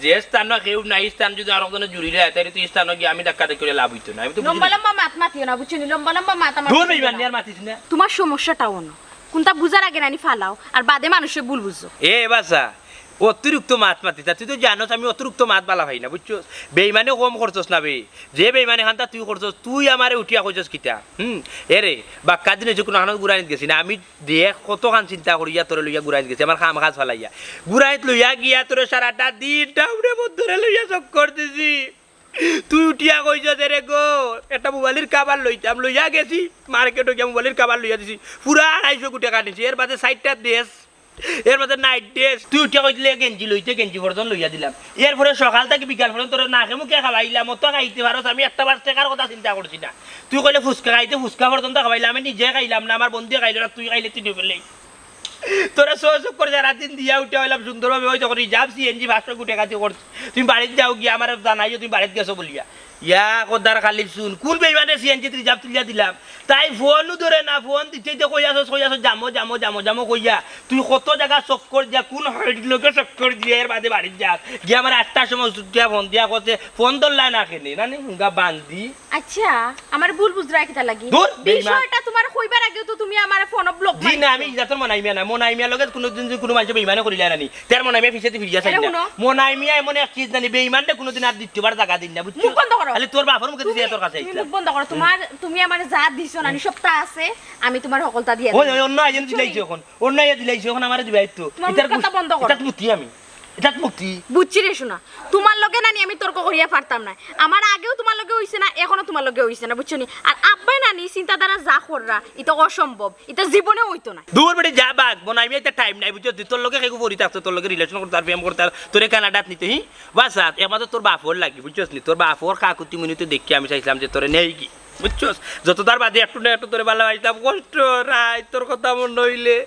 Speaker 2: যে স্থান কেউ নাই স্থান যদি আর একজনে জুড়ি দেয় তাহলে তো স্থান গিয়ে আমি ধাক্কা করে লাভ হইতো না আমি তো
Speaker 7: লম্বা লম্বা মাত মাতিও না বুঝছো লম্বা লম্বা মাত আমার
Speaker 2: দূর বেইমান আর মাতিস না
Speaker 7: তোমার সমস্যাটাও না কোনটা বুঝার আগে নানি ফালাও আর বাদে মানুষে ভুল বুঝছো
Speaker 2: এ বাসা অতিরিক্ত মাত মাতি তুই তো জানোস আমি অতিরিক্ত মাত বালা হয় না বুঝছো বেইমানে কম করছস না বে যে বেইমানে খান্তা তুই করছস তুই আমারে উঠিয়া কইছস কিতা এরে বাক্কা দিনে যে কোনো হানত গুড়াইত গেছি না আমি দেখ কতখান চিন্তা করিয়া তোরে লইয়া গুড়াইত গেছি আমার খাম খাজ ফালাইয়া গুড়াইত লইয়া গিয়া তোরে সারাটা দিন টাউনে মধ্যে লইয়া চক্কর দিছি তুই উঠিয়া কইছস রে গো একটা মোবাইলের কাবার লইতাম লইয়া গেছি মার্কেটে গিয়া মোবাইলের কাবার লইয়া দিছি পুরা 250 টাকা নিছি এর বাদে 60টা ড্রেস এর মধ্যে নাইট ড্রেস তুই উঠে কইলে গেঞ্জি লইতে গেঞ্জি পর্যন্ত লইয়া দিলাম এরপরে সকাল থেকে বিকাল পর্যন্ত তোর নাকে মুখে খাওয়াইলাম তো খাইতে পারস আমি একটা বার টাকার কথা চিন্তা করছি না তুই কইলে ফুচকা খাইতে ফুচকা পর্যন্ত খাওয়াইলাম আমি নিজে খাইলাম না আমার বন্ধু খাইল না তুই খাইলে তুই ফেলেই তোরা সহযোগ করে যারা দিন দিয়া উঠে হইলাম সুন্দরভাবে হয়তো করি যাব সিএনজি 500 টাকা দিয়ে করছি তুমি বাড়িতে যাও গিয়ে আমার জানাইও তুমি বাড়িতে গেছো বলিয়া ইয়া কদার খালি শুন কোন বেইমানে সিএনজি রিজার্ভ তুলিয়া দিলাম তাই ফোনও ধরে না ফোন দিতে কইয়াছ জামো কইয়া তুই কত জায়গা চক্কর দিয়া কোন লোকে চক্কর দিয়ে এর বাদে বাড়িতে যাস গিয়ে আমার 8টার সময় দিয়া ফোন দিয়া করতে ফোন ধরলাই না খেলে না হুঙ্গা বান্ধি
Speaker 7: আচ্ছা আমার ভুল বুঝরা কিটা লাগি
Speaker 2: দূর, বেইমান।
Speaker 7: বিষয়টা তোমার কইবার আগে তো তুমি আমার ফোন ব্লক
Speaker 2: জি না আমি যাতর মনাইমিয়া লগে কোনোদিন কোনো মানুষ বেইমানে করিলা নানি তার মনাইমিয়া পিছেতে ফিরিয়া চাই
Speaker 7: এটা
Speaker 2: না
Speaker 7: শুনো।
Speaker 2: মনাইমিয়া এমন এক চিজ জানি বেইমানটা কোনোদিন আর দ্বিতীয়বার জায়গা দিন না বুঝছো
Speaker 7: মুখ বন্ধ করো।
Speaker 2: খালি তোর বাপর মুখে দিয়ে তোর কাছে
Speaker 7: তুমি
Speaker 2: আইছিলাম
Speaker 7: মুখ বন্ধ করো তুমি আমার যা দিছো না সবটা আছে আমি তোমার সকলটা দিয়ে
Speaker 2: ওই অন্য আইজন দিলাইছো এখন অন্য আইয়া দিলাইছো এখন আমারে দিবাই তো
Speaker 7: তোমার মুখটা বন্ধ করো।
Speaker 2: এটা মুক্তি আমি এটা মুক্তি
Speaker 7: বুঝছি রে শোনা তোমার লগে নানি আমি তর্ক করিয়া পারতাম না আমার আগেও তোমার লগে হইছে না এখনো তোমার লগে হইছে না বুঝছো নি আর আব্বাই নানি চিন্তাধারা যা কররা এটা অসম্ভব এটা জীবনে হইতো না
Speaker 2: দূর বেটে যা বাগ মনাইমিয়া একটা টাইম নাই বুঝছো তোর লগে কেউ পরি থাকতো তোর লগে রিলেশন করতে আর প্রেম করতে আর তোরে কানাডাত নিতে হি বাস একমাত্র তোর বাপর লাগি বুঝছস নি তোর বাপর কাকুতি মুনি তো দেখি আমি চাইছিলাম যে তোরে নেই কি বুঝছস যত তার বাদে একটু না একটু তোরে ভালো পাইতাম কষ্ট রাই তোর কথা মনে হইলে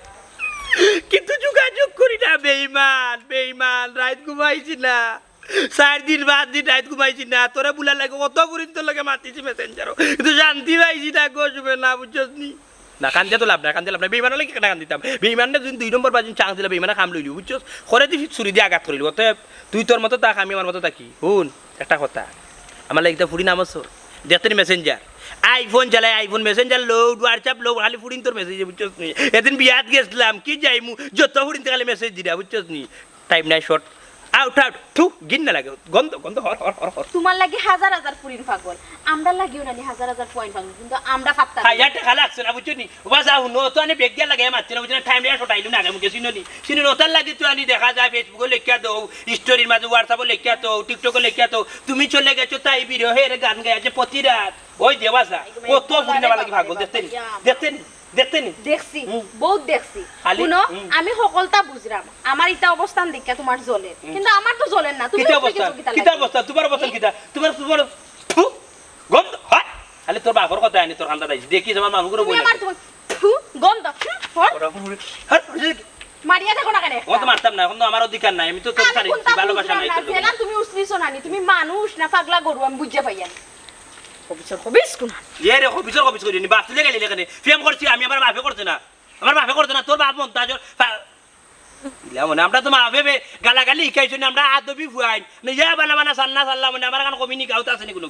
Speaker 2: কিন্তু যোগাযোগ করি না বেইমান রাত ঘুমাইছি না 4 দিন 5 দিন রাত ঘুমাইছি না তোরা বুলা লাগে কত পুরিন তোর লাগে মাতিছি মেসেঞ্জারও কিন্তু শান্তি পাইছি না গোসবে না বুঝছস নি না কান্দিয়া তো লাভ না বেইমান লাগে কেন কান্দিতাম বেইমানে যদি 2 নম্বর বাজিন চান্স দিলে বেইমানে কাম লইলি বুঝছস করে দি ছুরি দিয়ে আঘাত করিলি অতএব তুই তোর মতো তাক আমি আমার মতো তাকি শুন একটা কথা আমার লাগে ফুরি নামছ দেখতে মেসেঞ্জার আইফোন চালাই iPhone Messenger load WhatsApp load খালি ফুরিন তোর মেসেজ বুঝছস নি এদিন বিয়াত গেছিলাম কি যাইমু যত ফুরিন খালি মেসেজ দিরা বুঝছস নি টাইম নাই শর্ট আউট থু গিন না লাগে গন্ধ হর
Speaker 7: তোমার লাগি হাজার হাজার ফুরিন পাগল আমরা লাগিও নানি হাজার হাজার পয়েন্ট পাগল কিন্তু আমরা পাত্তা
Speaker 2: খাইয়াতে খালা আসছে না বুঝছো নি বাসা হুনো তো আনি বেগ দিয়া লাগে মারছে না বুঝছো টাইম দিয়া শটাইলু না আগে মুখে চিনি নতার লাগে তুই আনি দেখা যায় ফেসবুকে লেখিয়া দাও স্টোরির মাঝে হোয়াটসঅ্যাপে লেখিয়া দাও টিকটকে লেখিয়া দাও তুমি চলে গেছো তাই ভিডিও হে রে গান গাইছে প্রতি রাত ওই দেবাসা কত ফুরিন না লাগে পাগল দেখতে নি
Speaker 7: দেখছি বহুত দেখছি
Speaker 2: খালি-
Speaker 7: শুনো আমি সকলটা বুঝরাম আমার এটা অবস্থান দেখা তোমার জ্বলে কিন্তু আমার তো জ্বলেন না তুমি
Speaker 2: কিতা
Speaker 7: উপরে
Speaker 2: অবস্থা
Speaker 7: গেছো কিতা
Speaker 2: কিতা
Speaker 7: লাগি?
Speaker 2: অবস্থা তোমার অবস্থা কিতা তোমার থু গন্ধ হয় খালি তোর বাপর কথা আনি তোর কান্দা দাইছি দেখিস আমার মানুষগুলো
Speaker 7: তুমি
Speaker 2: বলে
Speaker 7: আমার তোমার থু, গন্ধ হর, মারিয়া দেখো না কেন
Speaker 2: ও তো মারতাম না এখন তো আমার অধিকার নাই আমি তো তোর ছাড়ি ভালোবাসা নাই তোর লগে।
Speaker 7: তুমি উসলিছো নানি তুমি মানুষ না পাগলা গরু আমি বুঝতে পাইয়া হবিস কোন
Speaker 2: এ রে অফিস করি নি বাপ তুলে গেলি এখানে প্রেম করছি আমি আমার বাপে করছে না তোর বাপ মন তাজ মানে আমরা তো মা ভেবে গালাগালি শিখাইছো না আমরা আদবি ফুয়াইন না ইয়া বানা সান্না সাল্লা মানে আমার কারণ কমিনি গাউতা আছে নি কোনো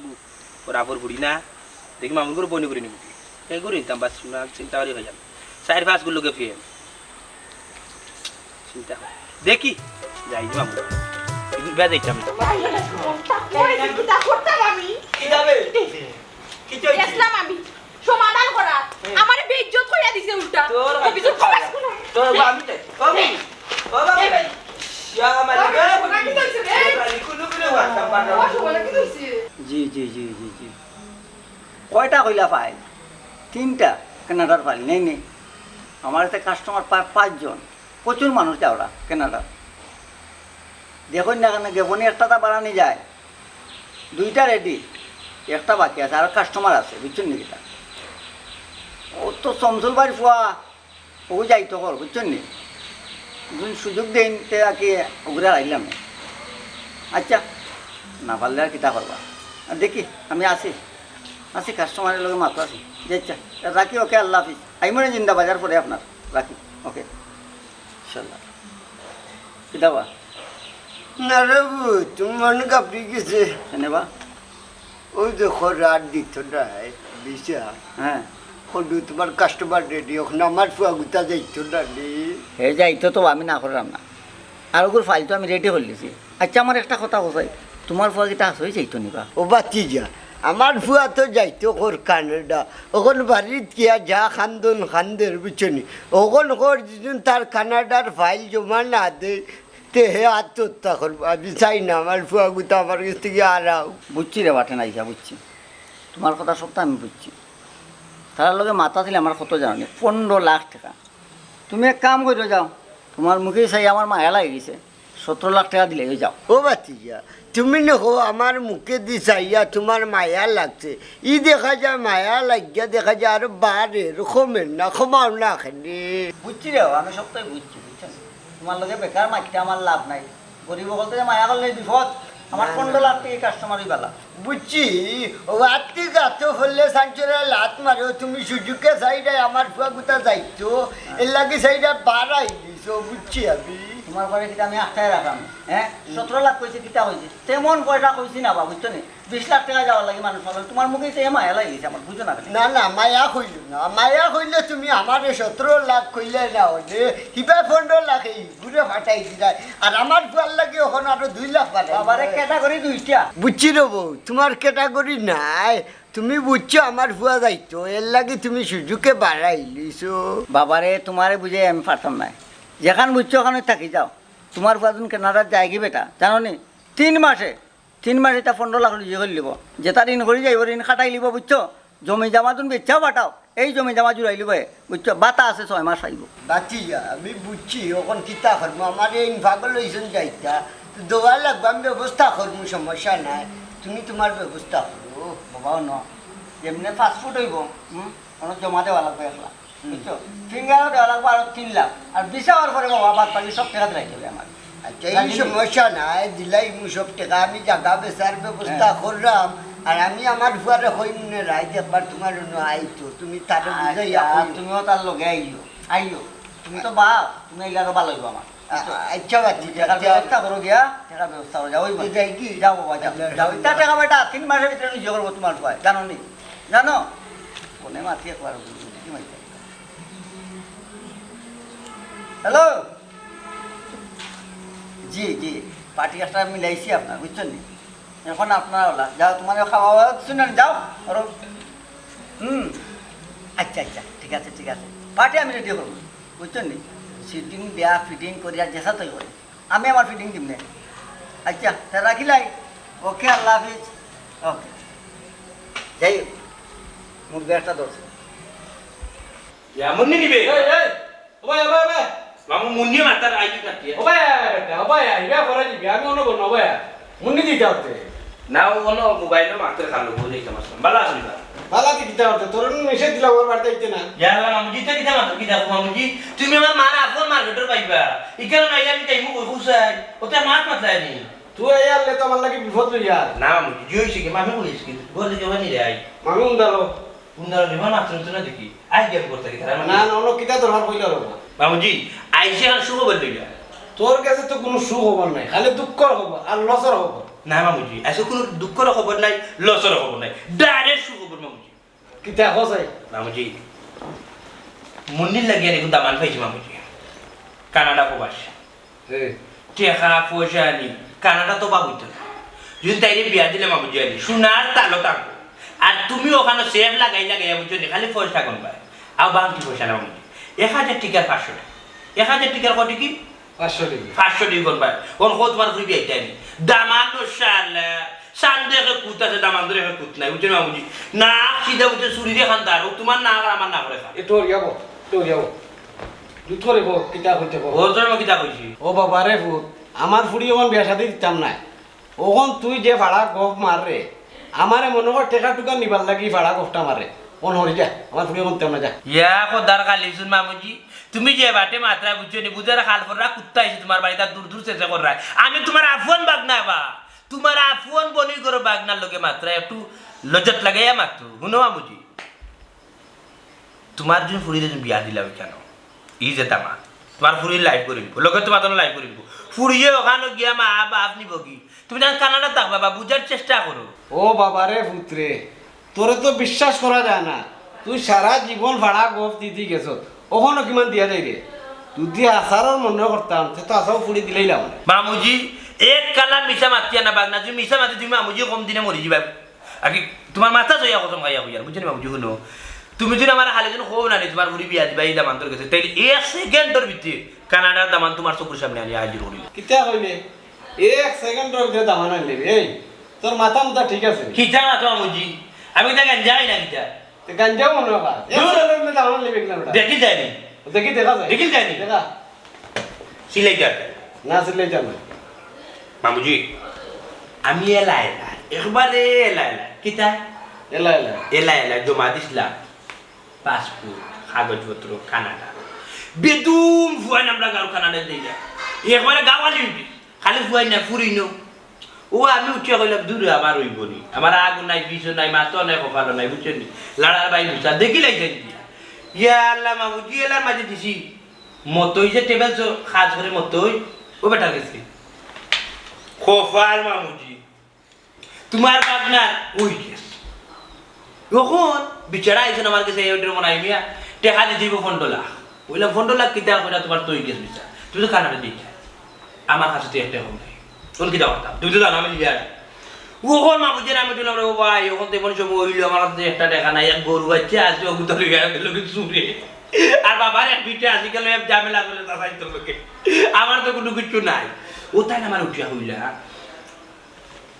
Speaker 2: ওরা আপর বুড়ি না দেখি মামুন করে বনি করে নিবি এই করে নিতাম বাস না চিন্তা করি হয়ে যাবে 4-5 গুলোকে প্রেম চিন্তা দেখি যাই মামুন বিয়া যাইতাম না
Speaker 7: কিতা করতাম আমি
Speaker 1: কি যাবে কি চাই
Speaker 7: ইসলাম আমি সমাধান করা আমারে বেইজ্জত হইয়া দিছে উল্টা
Speaker 1: তোর
Speaker 7: অভিযোগ করাস কোন
Speaker 1: তোর আমি চাই ও বাবা ইয়া মালিক কোন কোন ওয়াটা
Speaker 4: জি জি জি জি জি কয়টা কইলা ফাইল 3টা কানাডার ফাইল নেই নেই আমার এতে কাস্টমার 5জন প্রচুর মানুষ যায় ওরা কানাডা দেখুন না কেন গেবনি একটা তা বাড়ানি যায় 2টা রেডি একটা বাকি আছে আর কাস্টমার আছে বুঝছেন নাকি তা ও তো সমসুল বাড়ি ফুয়া ও যাইতো কর বুঝছেন নি সুযোগ দেন তে আগে ওগুলা আইলাম আচ্ছা না পারলে আর কিতা করবা আর দেখি আমি আসি কাস্টমারের লগে মাত্র আসি যাচ্ছা রাখি ওকে আল্লাহ হাফিজ আমি মনে জিন্দা বাজার পরে আপনার রাখি ওকে ইনশাল্লাহ কিতা বা
Speaker 9: না রে তোমার কাপড়ি গেছে
Speaker 4: শুনেবা
Speaker 9: ওই দেখো রাত দিত নাই বিশা
Speaker 4: হ্যাঁ
Speaker 9: হলু তোমার কাস্টমার রেডি ওখানে আমার ফুয়া গুতা যাইতো না রে
Speaker 4: হে যাইতো তো আমি না করলাম না আর ওগুলো ফাইল তো আমি রেডি করলিছি আচ্ছা আমার একটা কথা কোথায় তোমার ফুয়া কিতা হয়ে যাইতো নিবা
Speaker 9: ও বাতি যা আমার ফুয়া তো যাইতো ওর কানাডা ওখান বাড়িত কিয়া যা খান্দন খান্দের বুঝছনি ওখান ওর যেদিন তার কানাডার ফাইল জমা না দে তে হে আত্মহত্যা করবো আমি চাই না আমার ফুয়া গুতা আমার কাছ থেকে আরাও
Speaker 4: বুঝছি রে বাটে নাইকা বুঝছি তোমার কথা সব তো আমি বুঝছি তার লগে মাথা ছিল আমার কত জানি 15 লাখ টাকা তুমি এক কাম করে যাও তোমার মুখে চাই আমার মায়া লাগে গেছে 17 লাখ টাকা দিলে যাও
Speaker 9: ও বাতিজা তুমি দেখো আমার মুখে দি চাইয়া তোমার মায়া লাগছে ই দেখা যায় মায়া লাগিয়া দেখা যায় আর বারে রকমের না ক্ষমাও না খালি
Speaker 4: বুঝছি রে আমি সবটাই বুঝছি বুঝছেন তোমার লগে বেকার মাইকটা আমার লাভ নাই গরিব বলতে মায়া করলে বিপদ আমার 15 লাখ টাকা কাস্টমারই বেলা
Speaker 9: বুঝছি ও আত্মি গাছ হলে সাঞ্চরে লাত মারো তুমি সুযোগে চাইডাই আমার ফুয়া গুতা যাইতো এর লাগে চাইডা বাড়াই দিছো বুঝছি আমি
Speaker 4: তোমার ঘরে কিটা আমি 8 টাকা রাখাম হ্যাঁ 17 লাখ কইছে কিটা হইছে তেমন কয়টা কইছি না বা বুঝছো নি 20 লাখ টাকা যাওয়ার লাগে মানুষ বলে তোমার মুখে সে মায়া লাগিছে আমার বুঝো না
Speaker 9: না না মায়া কইল না মায়া কইলে তুমি আমার 17 লাখ কইলে না হলে কিবা 15 লাখ এই ঘুরে ফাটাই দিলাই আর আমার ফুয়ার লাগে ওখান আরো 2 লাখ পাঠাই
Speaker 4: বাবারে ক্যাটাগরি 2টা
Speaker 9: বুঝছি রে বউ তোমার ক্যাটাগরি নাই তুমি বুঝছো আমার ফুয়া যাইতো এর লাগে তুমি সুযোগে বাড়াইলিছো
Speaker 4: বাবারে তোমারে বুঝে আমি পারতাম না যেখান বুঝছো ওখানে থাকি যাও তোমার ফুয়াজন কানাডার যায়গি বেটা জানো নি 3 মাসে তা 15 লাখ লিয়ে করে লিব যেটা ঋণ করে যাইব ঋণ খাটাই লিব বুঝছো জমি জামা তুমি বেচাও বাটাও এই জমি জামা জুড়াই লিব বুঝছো বাতা আছে 6 মাস আইব
Speaker 9: বাতি যা আমি বুঝছি ওখান কিতা করবো আমার এই ভাগল লইছেন যাইতা দোয়া লাগবে আমি ব্যবস্থা করবো সমস্যা নাই তুমি তোমার ব্যবস্থা করো
Speaker 4: বাবাও ন যেমনি পাসপোর্ট হইব অনেক জমা দেওয়া লাগবে একলা বুঝছো ফিঙ্গারও দেওয়া লাগবে আরো 3 লাখ আর ভিসা হওয়ার পরে বাবা বাদ বাকি সব টাকা দিলাই দেবে আমার
Speaker 9: আচ্ছা এই সমস্যা নাই দিলাই সব টাকা আমি জায়গা বেচার ব্যবস্থা করলাম আর আমি আমার ফুয়ারে হই মনে রাই যে একবার তোমার আইতো তুমি তারে বুঝাইয়া
Speaker 4: তুমিও তার লগে আইও তুমি তো বাপ তুমি এগুলা আরো ভালো হইব আমার
Speaker 9: আচ্ছা বাতি
Speaker 4: টাকার ব্যবস্থা করো গিয়া টাকার ব্যবস্থা করো যাও
Speaker 9: যাই কি
Speaker 4: যাও বাবা যাও যাও ইটা টাকা বেটা 3 মাসের ভিতরে নিজে করবো তোমার ভাই জানো নি জানো কোনে মাতি একবার হ্যালো জি জি পার্টি একটা মিলাইছি আপনার বুঝছেন নি এখন আপনার ওলা যাও তোমার খাওয়া দাওয়া শুনেন যাও আর আচ্ছা আচ্ছা ঠিক আছে পার্টি আমি রেডি করবো বুঝছেন নি সিটিং বিয়া ফিটিং করি আর যেসা তৈ করি আমি আমার ফিটিং দিম না আচ্ছা তা রাখিলাই ওকে আল্লাহ হাফিজ ওকে যাই মুখ ব্যাগটা ধরছে
Speaker 2: এমন নিবে মামু মুন্নি মাতার আইডি কাটিয়ে না অন্য মোবাইলে মাত্র খালো বলে কামাস ভালো আসলি না ইয়ালা মামুজি তে কিটা মাত্র কিটা মামুজি তুমি আমার মার আপন মার্কেটর পাইবা ইকাল না ইয়ালি তাই মু কইছাই ওটা মাত মাতলানি না মামুজি জইছি কি মামি কইছ কি বলে জবানি রে আই উন্দার নিবা মাত্র তো না দেখি আই গেম করতে কি তারা মামুজি আইসে আর শুভ বললি না
Speaker 3: তোর কাছে তো কোনো সুখ খবর নাই খালি দুঃখর খবর আর লসর খবর
Speaker 2: না মামুজি আইসে কোনো দুঃখের খবর নাই লসের খবর নাই ডাইরেক্ট সুখবর মামুজি
Speaker 3: কিতা হসাই
Speaker 2: মামুজি মুন্নির লাগিয়ে দেখুন দামান পাইছি মামুজি কানাডা প্রবাস টেকা পয়সা নি কানাডা তো পাবইতো না যদি তাইরে বিয়া দিলে মামুজি আনি সোনার তালো থাকবো আর তুমি ওখানে সেফ লাগাই বুঝছো নি খালি পয়সা কম পায় আর বাংটি পয়সা না মামুজি 1000 টিকার 500 টাকা 1000 টিকার কত কি 500 টিকা কোন পায় কোন কত তোমার ঘুরি বিয়া আইতানি দামানো শালা সান্দে কুত আছে দামান ধরে কুত নাই বুঝছো মামুজি না সিধা বুঝছো চুরি দিয়ে খান তার তোমার না আর আমার না করে খা
Speaker 3: তোর যাবো দুধ করে বো কিতা হইতে বো
Speaker 2: ওর জন্য কিতা কইছি
Speaker 3: ও বাবা রে ভূত আমার ফুড়ি ওখান বিয়া শাদি দিতাম না ওখান তুই যে ভাড়া গফ মার রে আমারে মনে কর টেকা টুকা নিবার লাগি ভাড়া গফটা মারে কোন হরি যা আমার ফুড়ি ওখান তেমন যা
Speaker 2: ইয়া খোদার কালিছুন মামুজি তুমি যে বাটে মাত্রা বুঝছো নি বুঝার খাল ফররা কুত্তা আইছে তোমার বাড়িতে দূর দূর চেষ্টা কর আমি তোমার আফওয়ান বাগনা বা তোমার আফওয়ান বনি করো বাগনার লোকে মাত্রা একটু লজ্জত লাগাইয়া মাত্র শুনো মামুজি তোমার জন্য ফুড়িতে বিয়া দিলাম কেন ই যে তামা তোমার ফুড়ির লাইফ করে দিব লোকে তোমার তো লাইফ করে দিব ফুড়িয়ে ওখানে গিয়া মা বাপ নিব কি তুমি না কানাডা থাকবা বা বুঝার চেষ্টা করো
Speaker 3: ও বাবা রে পুত্রে তোরে তো বিশ্বাস করা যায় না তুই সারা জীবন ভাড়া গফ দিতে গেছ ওখানে কিমান দিয়া যায় রে তুই দিয়ে আসারও মনে করতাম সে তো আসাও ফুড়ি দিলেই লাভ
Speaker 2: মামুজি এক কালা মিশা মাতিয়া না বাগনা তুমি মিশা মাতি তুমি মামুজি কম দিনে মরি যাবা আগে তোমার মাথা জয়া কত গাইয়া হইয়ার বুঝছো মামুজি শুনো তুমি যদি আমার হালে যেন খবর না তোমার বুড়ি বিয়া দিবা এই দামান তোর কাছে তাইলে এক সেকেন্ডের ভিতরে কানাডার দামান তোমার চোখের সামনে আনি হাজির করিল
Speaker 3: কিতা কইলে এক সেকেন্ডের ভিতরে দামান আনলি এই তোর মাথা মুথা ঠিক আছে
Speaker 2: খিচা না তো মামুজি আমি তো যাই না খিচা
Speaker 3: তে গাঞ্জাও মনে হয় এক সেকেন্ডের ভিতরে দামান আনলি বেগলা বেটা
Speaker 2: দেখি যায়নি
Speaker 3: দেখা যায়
Speaker 2: দেখি যায়নি
Speaker 3: দেখা
Speaker 2: সিলাই যা
Speaker 3: না আসলে জানো
Speaker 2: মামুজি আমি এলা একবারে এলা কিতা
Speaker 3: এলা
Speaker 2: এলা জমা দিছিলাম পাসপোর্ট কাগজপত্র কানাডা বেদুম ফুয়াই আমরা গাঁও কানাডা দিয়ে যা একবারে গাওয়ালি খালি ফুয়াই না ফুরি নো ও আমি উঠিয়া কইলাম দূরে আমার হইব নি আমার আগুন নাই বিষ নাই মাতো নাই কপালো নাই বুঝছেন নি লাড়ার বাই বুঝা দেখি লাইছেন ইয়া আল্লাহ মামুজি এলার মাঝে দিছি মতই যে টেবিল খাজ করে মতই ও বেটার গেছি খোফার মামুজি তোমার বাগনা ওই গেছে যখন বিচারা আইছেন আমার কাছে এইটার মনে হয় মিয়া টেকা দিয়ে দিব 15 লাখ বললাম 15 লাখ কিতা কইরা তোমার তো গেছে বিচার তুমি তো কানাডা দিচ্ছ আমার কাছে তো একটা হোম নাই কোন কিতা করতাম তুমি তো জানো আমি লিয়া ওখন মামুজি আমি দিলাম রে ভাই ওখন তো মনে সময় হইলো আমার কাছে একটা টাকা নাই এক গরু বাচ্চা আছে ও তো লোকে চুরে আর বাবার এক বিটা আছে গেল ঝামেলা করে তাই তো লোকে আমার তো কোনো কিছু নাই ও তাই আমার উঠিয়া হইলা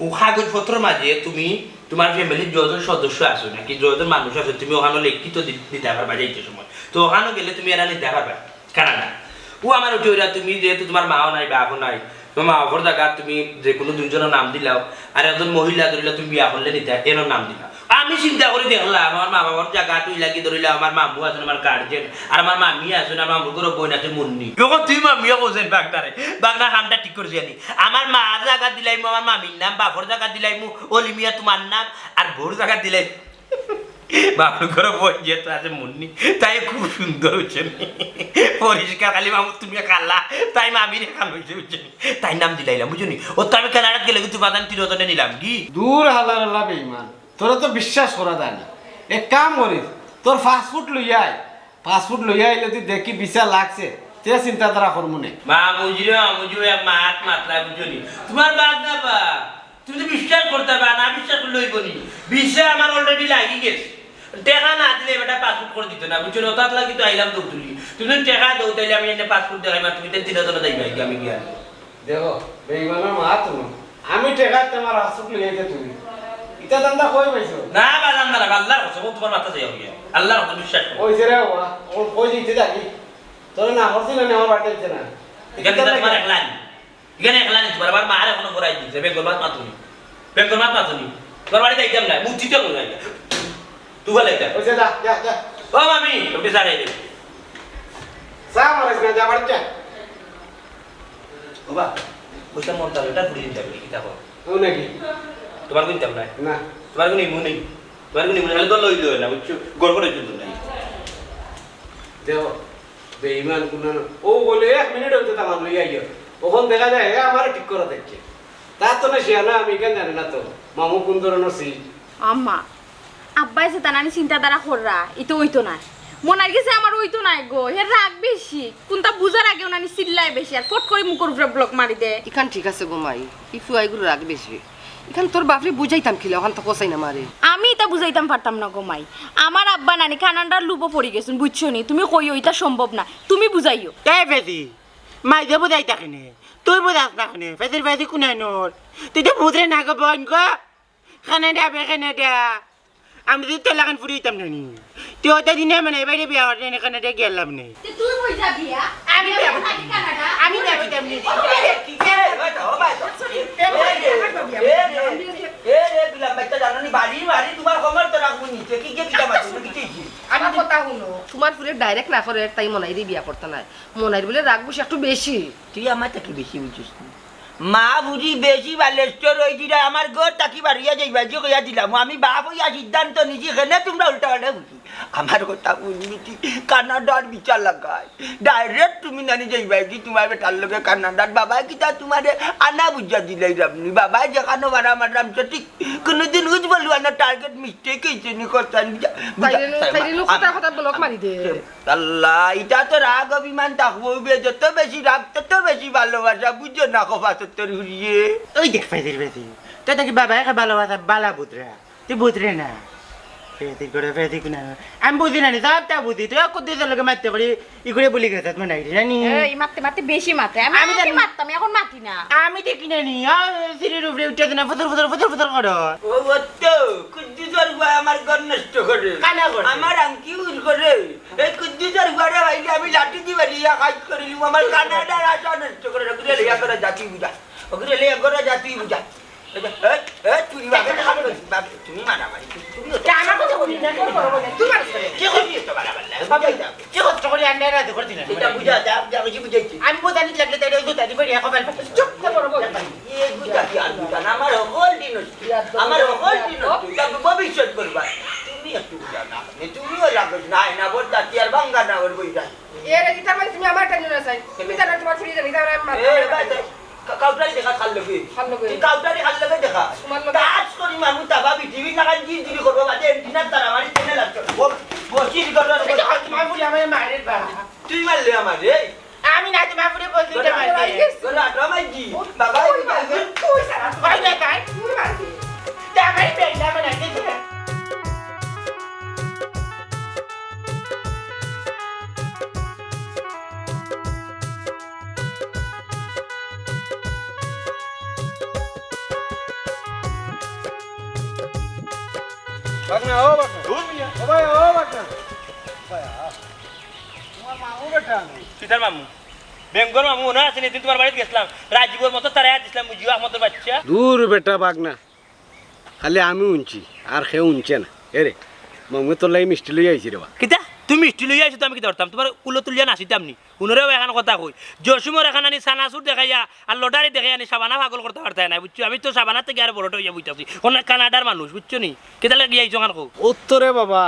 Speaker 2: ও কাগজপত্রের মাঝে তুমি তোমার ফ্যামিলির যজন সদস্য আছো নাকি যজন মানুষ আছে তুমি ওখানে লিখিত দিতে পারবা যাইতে সময় তো ওখানে গেলে তুমি এরা নিতে পারবা কানাডা ও আমার উঠে ওইরা তুমি যেহেতু তোমার মাও নাই বাপও নাই তোমার মা বাপর জায়গা তুমি যে কোনো দুজনের নাম দিলাও আর একজন মহিলা ধরিলা তুমি বিয়া করলে নিতে এর নাম দিলা আমি চিন্তা করে দেখলাম আমার মা বাবার জায়গা তুই লাগি ধরিলাম আমার মামু আছেন আমার গার্জেন আর আমার মামি আছেন আমার মামুর ঘরে বোন আছে মুন্নি যখন তুই মামিও বলছেন বাগনারে বাগনা কামটা ঠিক করেছি আমি আমার মা জায়গা দিলাইমু আমার মামির নাম বাপর জায়গা দিলাইমু অলিমিয়া তোমার নাম আর বোর জায়গা দিলাই বাপর ঘরে বোন যেহেতু আছে মুন্নি তাই খুব সুন্দর হচ্ছে পরিষ্কার খালি মামু তুমি কালা তাই মামির কাল হয়েছে বুঝছেন তাই নাম দিলাইলাম বুঝলি ও তো আমি কানাডাত গেলে কিন্তু বাদান তিরতনে নিলাম কি
Speaker 3: দূর হালার আল্লাহ বেঈমান তোরা তো বিশ্বাস করা যায় না এক কাম করিস তোর ফাস্টফুড লইয়া আয় ফাস্টফুড লইয়া আইলে তুই দেখি বিচার লাগছে তে চিন্তাধারা করবো না
Speaker 2: মামুজি এক মাত মাত্রা বুঝলি তোমার বাদ না বা তুমি তো বিশ্বাস করতে পারবা না বিশ্বাস করলে হইব নি বিশ্বাস আমার অলরেডি লাগি গেছে টেকা না দিলে বেটা পাসপোর্ট করে দিত না বুঝছো ওটাত লাগি তো আইলাম তো তুলি তুমি টেকা দাও তাইলে আমি এনে পাসপোর্ট দেখাইবা তুমি তো তিনজনে যাইবা কি আমি গিয়া
Speaker 3: দেখো বেঈমানের মা তুমি আমি টেকা তোমার ফাস্টফুড লইয়া দে তুমি ইটা দান্দা কই পাইছো
Speaker 2: না বাজান না আল্লাহর কসম তোমার মাথা যাইও গিয়া আল্লাহর কসম বিশ্বাস করো
Speaker 3: ওই যে রে ও কই দিতে যাবি তোর না হরছিল না আমার বাড়িতে যাচ্ছে না
Speaker 2: এখানে তোমার একলা নি এখানে একলা নি তোমার বাবা মারে এখনো করাই দিছে বেঙ্গল মাত মাতুনি বেঙ্গল মাত মাতুনি তোর বাড়িতে যাইতাম না মুখ চিতে কই যাই তুই বলে যা
Speaker 3: ওই যে যা
Speaker 2: ও মামি তুমি সারাই দে
Speaker 3: সা মারিস না যা বাড়িতে যা
Speaker 2: বাবা কইতা মন তার এটা ঘুরি দিতে হবে কি তা
Speaker 3: ও নাকি
Speaker 2: তোমার কোন তেম নাই
Speaker 3: না
Speaker 2: তোমার কোন ইমু নেই তোমার কোন ইমু হলে তো লই লই না বুঝছো গড়গড়ে জন্য নাই
Speaker 3: দেখো বেঈমান কোন ও বলে 1 মিনিট হইতে তামাম লই আইও ওখান দেখা যায় আমার ঠিক করে দেখছে তা তো না শিয়া না আমি কেন জানি না তো মামু কোন ধরনের সি
Speaker 7: আম্মা আব্বাই সে তানানি চিন্তাধারা কররা ইতো হইতো না মনার গেছে আমার ওই তো নাই গো হে রাগ বেশি কোনটা বুঝার আগে ওনানি চিল্লায় বেশি আর ফট করে মুখের উপরে ব্লক মারি দে
Speaker 8: ইখান ঠিক আছে গো মাই ই ফুয়াইগুলো রাগ বেশি ইখান তোর বাপরে বুঝাইতাম খিলে ওখান তো কষাই না মারে
Speaker 7: আমি এটা বুঝাইতাম পারতাম না গো মাই আমার আব্বা নানি কানান্ডার লুপো পড়ে গেছেন বুঝছো নি তুমি কইও এটা সম্ভব না তুমি বুঝাইও
Speaker 1: তাই ফেসি মাই যে বুঝাই তাকে তুই বুঝাস না কেনে ফেসির ফেসি কোনে নোর তুই তো বুঝরে না গো বোন গো কানাডা কানাডা আমি তো তেলাকান ফুরিতাম না নি তুই ওটা দিনে মানে বাইরে বিয়া হতে না কানাডা গেলাম না
Speaker 7: তুই কই যাবি আমি যাবো কানাডা
Speaker 1: আমি যাবো তেমনি কি কে বাবা
Speaker 8: আমার কথা শুনো তোমার ফুলে ডাইরেক্ট না করে তাই মনাইরি বিয়া করতে নাই মনাইর বলে রাগ বসে একটু বেশি
Speaker 1: তুই আমার তাকে বেশি বুঝিস মা বুঝি বেশি বালেশ্বর ওই দিলা আমার ঘর তাকি বাড়িয়া যাইবা যে কইয়া দিলাম আমি বাপ হইয়া সিদ্ধান্ত নিছি এখানে তোমরা উল্টা পাল্টা বুঝি আমার কথা বুঝবি কানাডার বিচার লাগায় ডাইরেক্ট তুমি নানি যাইবা কি তোমার বেটার লগে কানাডার বাবা কি তা তোমার আনা বুঝা দিলাই আপনি বাবা যেখানে মারা মারাম তো ঠিক কোনোদিন বুঝ বলু না টার্গেট মিস্টেক হয়েছে নি করতাম
Speaker 8: কথা কথা ব্লক মারি দে
Speaker 1: আল্লাহ এটা তো রাগ অভিমান থাকবো যত বেশি রাগ তত বেশি ভালোবাসা বুঝছো না কফা তোর ঘুরিয়ে ওই দেখ ফেদির বেশি তো নাকি বাবাকে ভালোবাসা বালা বুতরা তুই বুতরে না ফেদির করে ফেদি কোনা আমি বুঝি না সবটা বুঝি তুই কুদ্দিস লোকে মারতে পারি ই করে বলি গেছে মানে জানি
Speaker 7: এই মারতে মারতে বেশি মারতে আমি জানি মারতাম এখন মারতি না
Speaker 1: আমি দেখি না নি সিঁড়ির উপরে উঠে না ফতর ফতর ফতর ফতর করো ও তো কুদ্দিসর গুয়া আমার ঘর নষ্ট করে আমার আংকি উল করে এই কুদ্দিসর গুয়ারে ভাইলে আমি লাঠি দি বাড়িয়া কাজ করিলাম আমার কানাডার আশা নষ্ট করে ওগুলো লেয়া করে জাতি বুঝা ওগুলো লেয়া করে জাতি বুঝা চুরি বাবা তুমি মারামারি তুমি আমার কথা বলি না তুই কি করবি তো বাবা কি কষ্ট করে আন্ডার রাতে করতি না এটা বুঝা যা বুঝি বুঝাইছি আমি বোঝানি লাগলে তাই দুটা দি বড়ি কপাল চুপ করে বল এই বুঝা কি আর বুঝা না আমার হোল দিন আমার হোল দিন তুমি ভবিষ্যৎ করবা তুমি একটু বুঝা না তুমিও লাগছ না বলতা কি আর বাঙ্গা না ওর বইটা
Speaker 8: এর এটা মানে তুমি আমার টাইম না চাই তুমি জানো তোমার ছুরি জানি তার
Speaker 1: কাউটারি দেখা খাল লগে তুই কাউটারি খাল লগে দেখা কাজ করি মানুষ তাবা পৃথিবী লাগান কি দিবি করবো বাদে এন্টিনার তারা মারি তেনে লাগছো বসি করার তোমার ফুলি আমারে মারে বা তুই মারলে আমারে আমি না তোমার ফুলি বসি তে মারতে তোরা ডমাই জি বাবা তুই সারা ভাই দেখাই তুই মারতে তামাই বেলা বানাতে
Speaker 3: বাগনা ও বাগনা দূর মিয়া ও ভাই ও বাগনা তোমার মামু বেটা
Speaker 2: সীতার মামু বেঙ্গল মামু না আছে দিন তোমার বাড়িতে গেছিলাম রাজীবর মতো তারা দিছিলাম মুজিও আহমদের বাচ্চা
Speaker 3: দূর বেটা বাগনা খালি আমি উনছি আর কেউ উনছে না এরে মামু তোর লাগি মিষ্টি লই আইছি রে বা
Speaker 2: কিতা তুমি মিষ্টি লইয়া আইছো তো আমি কি ধরতাম তোমার কুলো তুলিয়া নাচিতাম নি উনরেও এখন কথা কই জসিমর এখন আনি সানাসুর দেখাইয়া আর লটারি দেখাই আনি সাবানা পাগল করতে পারতাই না বুঝছো আমি তো সাবানা থেকে আর বড়টা হইয়া বুঝতেছি ওনা কানাডার মানুষ বুঝছো নি কেতা লাগিয়ে আইছো কান কো
Speaker 3: উত্তরে বাবা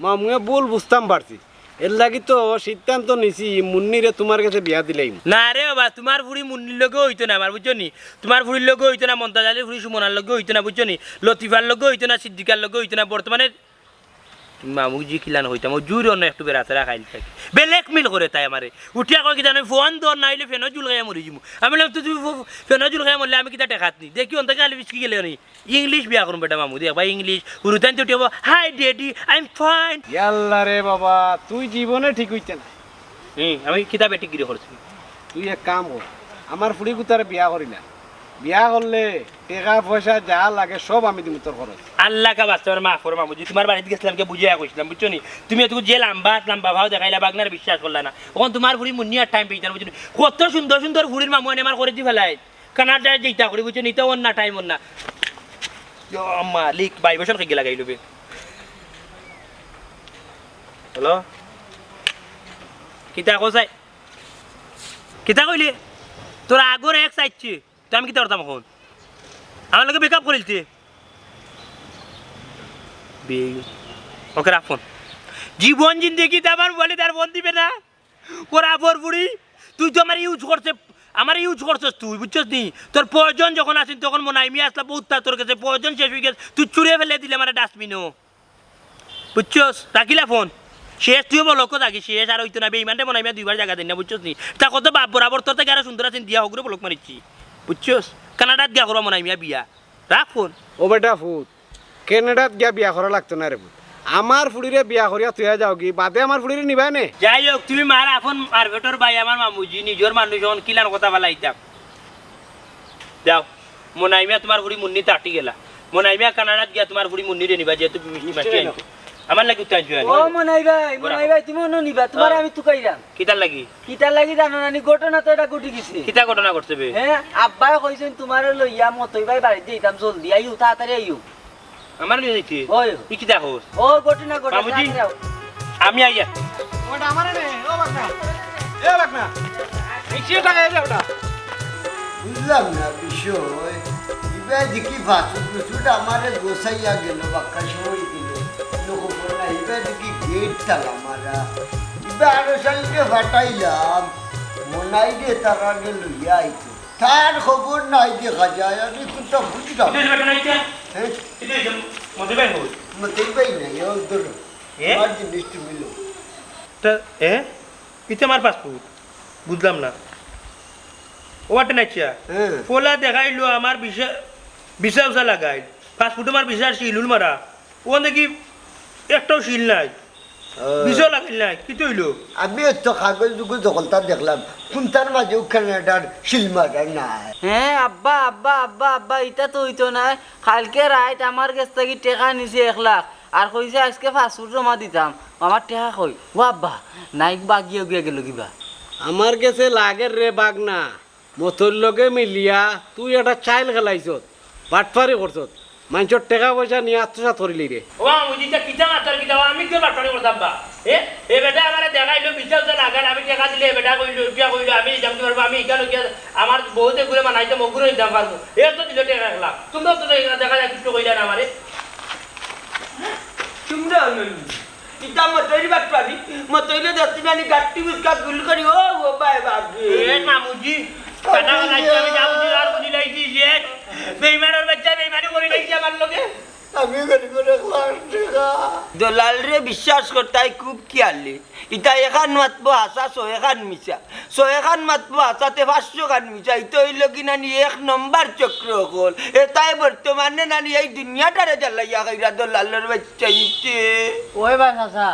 Speaker 3: মামুয়ে ভুল বুঝতাম পারছি এর লাগি তো সিদ্ধান্ত নিছি মুন্নিরে তোমার কাছে বিয়া দিলাই
Speaker 2: না রে বাবা তোমার ফুড়ি মুন্নির লগে হইতো না আমার বুঝছো নি তোমার ফুড়ির লগে হইতো না মমতাজ আলীর ফুড়ি সুমনার লগে হইতো না বুঝছো নি লতিফার লগে হইতো না সিদ্দিকার লগে হইতো না বর্তমানে মামুক জি কিলান হইতাম জুর অন্য একটু বেড়াতেরা খাইল থাকি বেলেগ মিল করে তাই আমারে উঠিয়া কয় কি জানো ফোন দর নাইলে ফেনো জুল খাইয়া মরি যাবো আমি বললাম তুই ফেনো জুল খাইয়া মরলে আমি কিতা টেকাত নি দেখি অন্ত কালি বিস্কি গেলে নি ইংলিশ বিয়া করুন বেটা মামু দেখবা ইংলিশ উরুতান তো উঠিব hi daddy I am fine
Speaker 3: ইয়াল্লা রে বাবা তুই জীবনে ঠিক হইতে না
Speaker 2: আমি কিতাবে টিকিরি করছি
Speaker 3: তুই এক কাম কর আমার ফুড়ি কুতারে বিয়া করি না বিয়া করলে টাকা পয়সা যা লাগে সব আমি দিমু তোর খরচ
Speaker 2: আল্লাহ কা বাচ্চা মা ফর মামুজি তোমার বাড়িতে গেছিলাম কে বুঝিয়া কইছিলাম বুঝছো নি তুমি এত যে লম্বা ভাও দেখাইলা বাগনার বিশ্বাস করলা না ওখান তোমার ফুড়ি মুন্নিয়ার টাইম পেইতাম বুঝছো কত সুন্দর সুন্দর ফুড়ির মামু এনে আমার করে দি ফেলাই কানাডায় যেটা করি বুঝছো নি তো অন্য টাইম অন্য মালিক বাই বছর খেয়ে লাগাই লবে হ্যালো কিতা কইছাই কিতা কইলি তোর আগর এক চাইছি তো আমি কিতা করতাম এখন আমার লোকে বেকআপ করিলতে ওকে রাখ ফোন জীবন জিন্দগি আমার বলে তার ফোন দিবে না ওরা বর বুড়ি তুই তো আমার ইউজ করছিস তুই বুঝছিস নি তোর প্রয়োজন যখন আসিস তখন মনে হয় আসলা বহুত তোর কাছে প্রয়োজন শেষ হয়ে গেছে তুই চুরে ফেলে দিলে আমার ডাস্টবিনও বুঝছস রাখিলা ফোন শেষ তুইও বলক থাকি শেষ আর হইতো না বেইমানটা মনে হয় দুইবার জায়গা দিন না বুঝছস নি তা কত বাপ বরাবর তোর থেকে আরো সুন্দর আছেন দিয়া হগুরে বলক মারিছি বুঝছস কানাডাত গিয়া করো মনে হয় বিয়া রাখ ফোন
Speaker 3: ও বেটা ফুট কেনাডাত গিয়া বিয়া করা লাগতো না রে ফুট আমার ফুড়িরে বিয়া করিয়া তুই যাও কি বাদে আমার ফুড়িরে নিবাই নে
Speaker 2: যাই হোক তুমি মার আপন মারভেটর ভাই আমার মামুজি নিজের মানুষ যখন কিলান কথা বলাইতাম যাও মনাইমিয়া তোমার ফুড়ি মুন্নি তাটি গেলা মনাইমিয়া কানাডাত গিয়া তোমার ফুড়ি মুন্নিরে নিবা যেহেতু মিষ্টি মাছি আনছো আমার লাগি উত্তান জুয়া
Speaker 5: ও মনাই ভাই তুমি অন্য নিবা তোমার আমি তুকাইরাম
Speaker 2: কিতার লাগি
Speaker 5: কিতার লাগি জানো নানি ঘটনা তো এটা ঘটি গেছে
Speaker 2: কিতা ঘটনা করছে বে
Speaker 5: হ্যাঁ আব্বাই কইছেন তোমার লইয়া মতই ভাই বাড়িতে দিতাম জলদি আইও তাড়াতাড়ি আইও
Speaker 2: আমার নিয়ে যাইছি
Speaker 5: ওই
Speaker 2: ই কিতা হোস
Speaker 5: ও ঘটনা
Speaker 2: বাবুজি আমি আইয়া
Speaker 3: ওটা আমারে নে ও বাগনা এ বাগনা মিশিয়ে টাকা এই ওটা
Speaker 9: বুঝলাম না বিষয় এবার দেখি ফাঁসুটা আমার গোসাইয়া গেল বাক্কা সময় দিল লোক না এবার দেখি গেট তালা মারা এবার আরো সাইডে ফাটাইলাম মনাই দিয়ে তার আগে লইয়া আইতো তার খবর নাই দেখা যায় আমি কোনটা বুঝলাম হ্যাঁ মতে পাই নাই ও ধরো আমার জিনিসটা মিলো
Speaker 2: কিতা আমার পাসপোর্ট বুঝলাম না ওটা নাইছা
Speaker 9: হ্যাঁ
Speaker 2: পোলা দেখাইলো আমার ভিসা উসা লাগাই পাসপোর্ট আমার ভিসা শিলুল মারা ওখান দেখি একটাও শিল নাই ভিসা লাগাইল নাই কি তৈল
Speaker 9: আমি তো কাগজ যুগল দখলটা দেখলাম কোনটার মাঝেও কানাডার শিলমারা নাই
Speaker 5: হ্যাঁ আব্বা আব্বা আব্বা আব্বা এটা তো হইতো না কালকে রাইট আমার কাছ থেকে টেকা নিছে 1 লাখ আর কইছে আজকে পাসপোর্ট জমা দিতাম আমার টেকা কই ও আব্বা নাইক বাগিয়ে গিয়ে গেল কিবা
Speaker 3: আমার কাছে লাগের রে বাগনা মতর লগে মিলিয়া তুই একটা চাইল খেলাইছ বাটফারি করছ মানুষের টাকা পয়সা নিয়ে আত্মসাৎ করিলি রে
Speaker 2: ও মুজিটা কিতা মাতার কিতা আমি কি বাটনি করতাম বা এ বেটা আমারে দেখাইলো ভিসা উসা লাগাই আমি টাকা দিলে বেটা কইলো কিয়া কইলো আমি জানতে পারবো আমি কেন কি আমার বহুতে ঘুরে মানাইতে মগুরে দিতাম পারবো এ তো দিল টাকা 1 লাখ তোমরা তো দেখা যায় কিছু কইলা না আমারে
Speaker 1: তোমরা ইটা মতই বাটপারি মতইলে দস্তিনানি গাট্টি বুসকা গুল করি ও বাই বাগি
Speaker 2: এ মামুজি কাটা লাইছি আমি যাবো আর বুঝি লাইছি যে বেইমানের বাচ্চা বেইমানি করে লাইছি আমার লগে
Speaker 9: আমি গরি করে টাকা
Speaker 1: দলাল রে বিশ্বাস করতাই খুব খেয়ালি ইটা এখান মাতবো হাসা 100 খান মিছা 100 খান মাতবো হাসাতে 500 খান মিছা ইতো হইল কি নানি 1 নম্বর চক্র হল এটাই বর্তমানে নানি এই দুনিয়াটারে জ্বালাইয়া খাইরা দলালের বাচ্চা ইতে
Speaker 5: ওই ভাই চাচা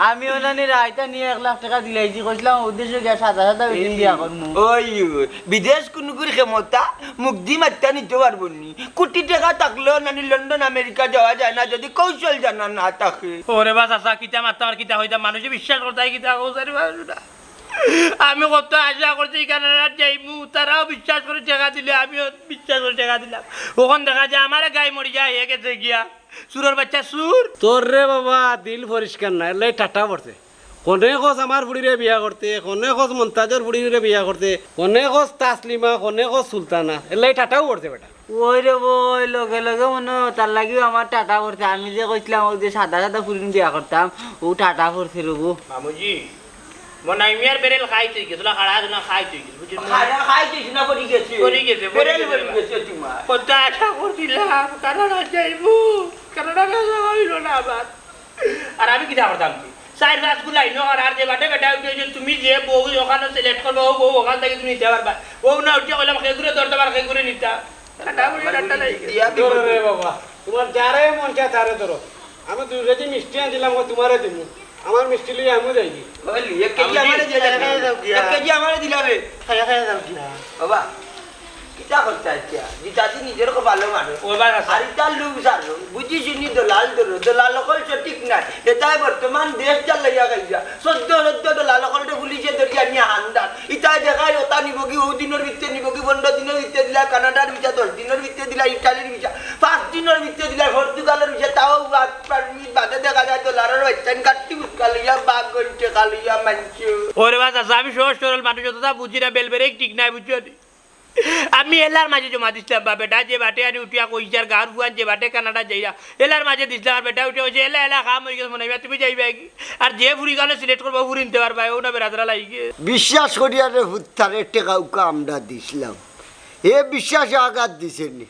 Speaker 5: আমিও নানি রাইতা নিয়ে 1 লাখ টাকা দিলাইছি কইছিলাম উদ্দেশ্য গিয়া 7,000 বেতন দিয়া করমু
Speaker 1: ওই বিদেশ কোন করে ক্ষমতা মুগ্ধি মাত্রা নিতে পারবো নি কোটি টাকা থাকলেও নানি লন্ডন আমেরিকা যাওয়া যায় না যদি কৌশল জানা না থাকে
Speaker 2: ওরে বাস আসা কিতা মারতাম আর কিতা হইতাম মানুষে বিশ্বাস করতে কিতা কোসারি বাসুটা আমি কত আশা করছি কানাডার যাইমু তারাও বিশ্বাস করে টাকা দিলে আমিও বিশ্বাস করে টাকা দিলাম ওখান দেখা যায় আমার গায়ে মরি যায় হয়ে গেছে গিয়া সুরের বাচ্চা সুর
Speaker 3: তোর রে বাবা দিল পরিষ্কার না এলাই টাটা পড়ছে কোনে খোঁজ আমার ফুড়িরে বিয়া করতে কোনে খোঁজ মন্তাজের ফুড়িরে বিয়া করতে কোনে খোঁজ তাসলিমা কোনে খোঁজ সুলতানা এলাই টাটাও পড়ছে বেটা
Speaker 5: ওই রে বই লগে লগে মনে তার লাগিও আমার টাটা করছে আমি যে কইছিলাম ওই যে সাদা সাদা ফুরিন বিয়া করতাম ও টাটা করছে রবু
Speaker 2: মামুজি মনাইমিয়ার বেরেল খাইতে গেছিল খাড়া না খাইতে গেছিল বুঝলি
Speaker 1: খাইরা খাইছিস না করি গেছে
Speaker 2: করি গেছে,
Speaker 1: বেরেল করি গেছে তোমার
Speaker 2: কত আশা করছিলাম কানাডা যাইবো কানাডা যাওয়া হইল না আবার আর আমি কিতা করতাম কি চার রাতগুলো আইনো আর যে বাটে বেটা উঠে তুমি যে বউ ওখানে সিলেক্ট করবো ও বউ ওখান থেকে তুমি নিতে পারবা ও না উঠে কইলাম খেয়ে ঘুরে ধরতে পার খেয়ে ঘুরে নিতা কাটা বলি কাটা নাই
Speaker 3: তোর রে বাবা তোমার যারে মন চায় তারে ধরো আমি 2 কেজি মিষ্টি আনছিলাম তোমারে দিব আমার মিষ্টি লই আমি যাইছি
Speaker 1: বলি 1 কেজি আমারে দিলা 1 কেজি আমারে দিলা রে
Speaker 5: খায়া খায়া যাও কি
Speaker 1: বাবা কিতা করতে আছিয়া জিতাছি নিজের কো ভালো মানে
Speaker 2: ও বাবা
Speaker 1: আর ইটা লুক জানো বুঝি শুনি দলাল ধরো দলাল সকল সঠিক নাই এটাই বর্তমান দেশ চালাইয়া গাইয়া 14 দলাল সকলটা পুলিশে ধরিয়া নিয়ে হান্দার ইটা দেখাই ওটা নিব কি ও দিনের ভিতরে নিব কি 15 দিনের ভিতরে দিলা কানাডার ভিসা 10 দিনের ভিতরে দিলা ইটালির ভিসা 5 দিনের ভিতরে দিলা পর্তুগালের ভিসা তাও পারমিট বাদে দেখা যায় দলালের বাচ্চান কাটটি বুকালিয়া বাগ গন্টে কালিয়া মানছো
Speaker 2: ওরে বাবা আমি সহজ সরল মানুষ যতটা বুঝি না বেলবেরে ঠিক নাই বুঝছো আমি এলার মাঝে জমা দিছিলাম বা বেটা যে বাটে আনি উঠিয়া কইসার গাঁর ফুয়ান যে বাটে কানাডা যাইয়া এলার মাঝে দিছিলাম আর বেটা উঠে হয়েছে এলা খাম হয়ে গেছে মনে হয় তুমি যাইবা কি আর যে ফুরি গানে সিলেক্ট করবো ফুরি নিতে পারবা ও না বেড়াতরা লাগি
Speaker 9: বিশ্বাস করিয়া রে হুত্তারে টেকা উকা আমরা দিছিলাম এ বিশ্বাসে আঘাত দিছেনি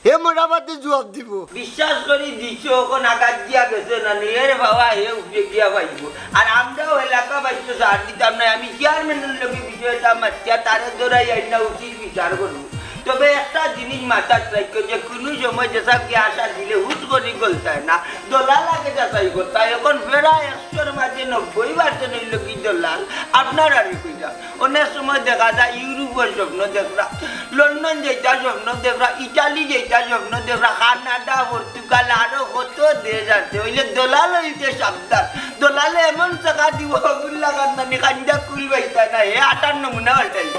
Speaker 9: হে মোটামুটি জবাব দিব
Speaker 1: বিশ্বাস করি দিছ এখন আঘাত দিয়া গেছে না এর বাবা হে উঠে গিয়া পাইব আর আমরাও এলাকা পাইছো সার দিতাম না আমি চেয়ারম্যানের লোকের বিষয়টা মাত্রা তারে ধরাই আইনা উচিত বিচার করবো তবে একটা জিনিস মাথার রাখো যে কোনো সময় যেসবকে আশা দিলে হুট করে গলতায় না দলাল আগে যাচাই করতায় এখন প্রায় 100-র মাঝে 90% হইল কি দলাল আপনার আর কইটা অনেক সময় দেখা যায় ইউরোপের স্বপ্ন দেখরা লন্ডন যেটা স্বপ্ন দেখরা ইটালি যেটা স্বপ্ন দেখরা কানাডা পর্তুগাল আরো কত দেশ আছে হইলে দলাল হইতে সাবধান দলালে এমন টাকা দিব গুল্লা কান্দানি কান্দা কুল বাইতা না হে 58 নমুনা হটাই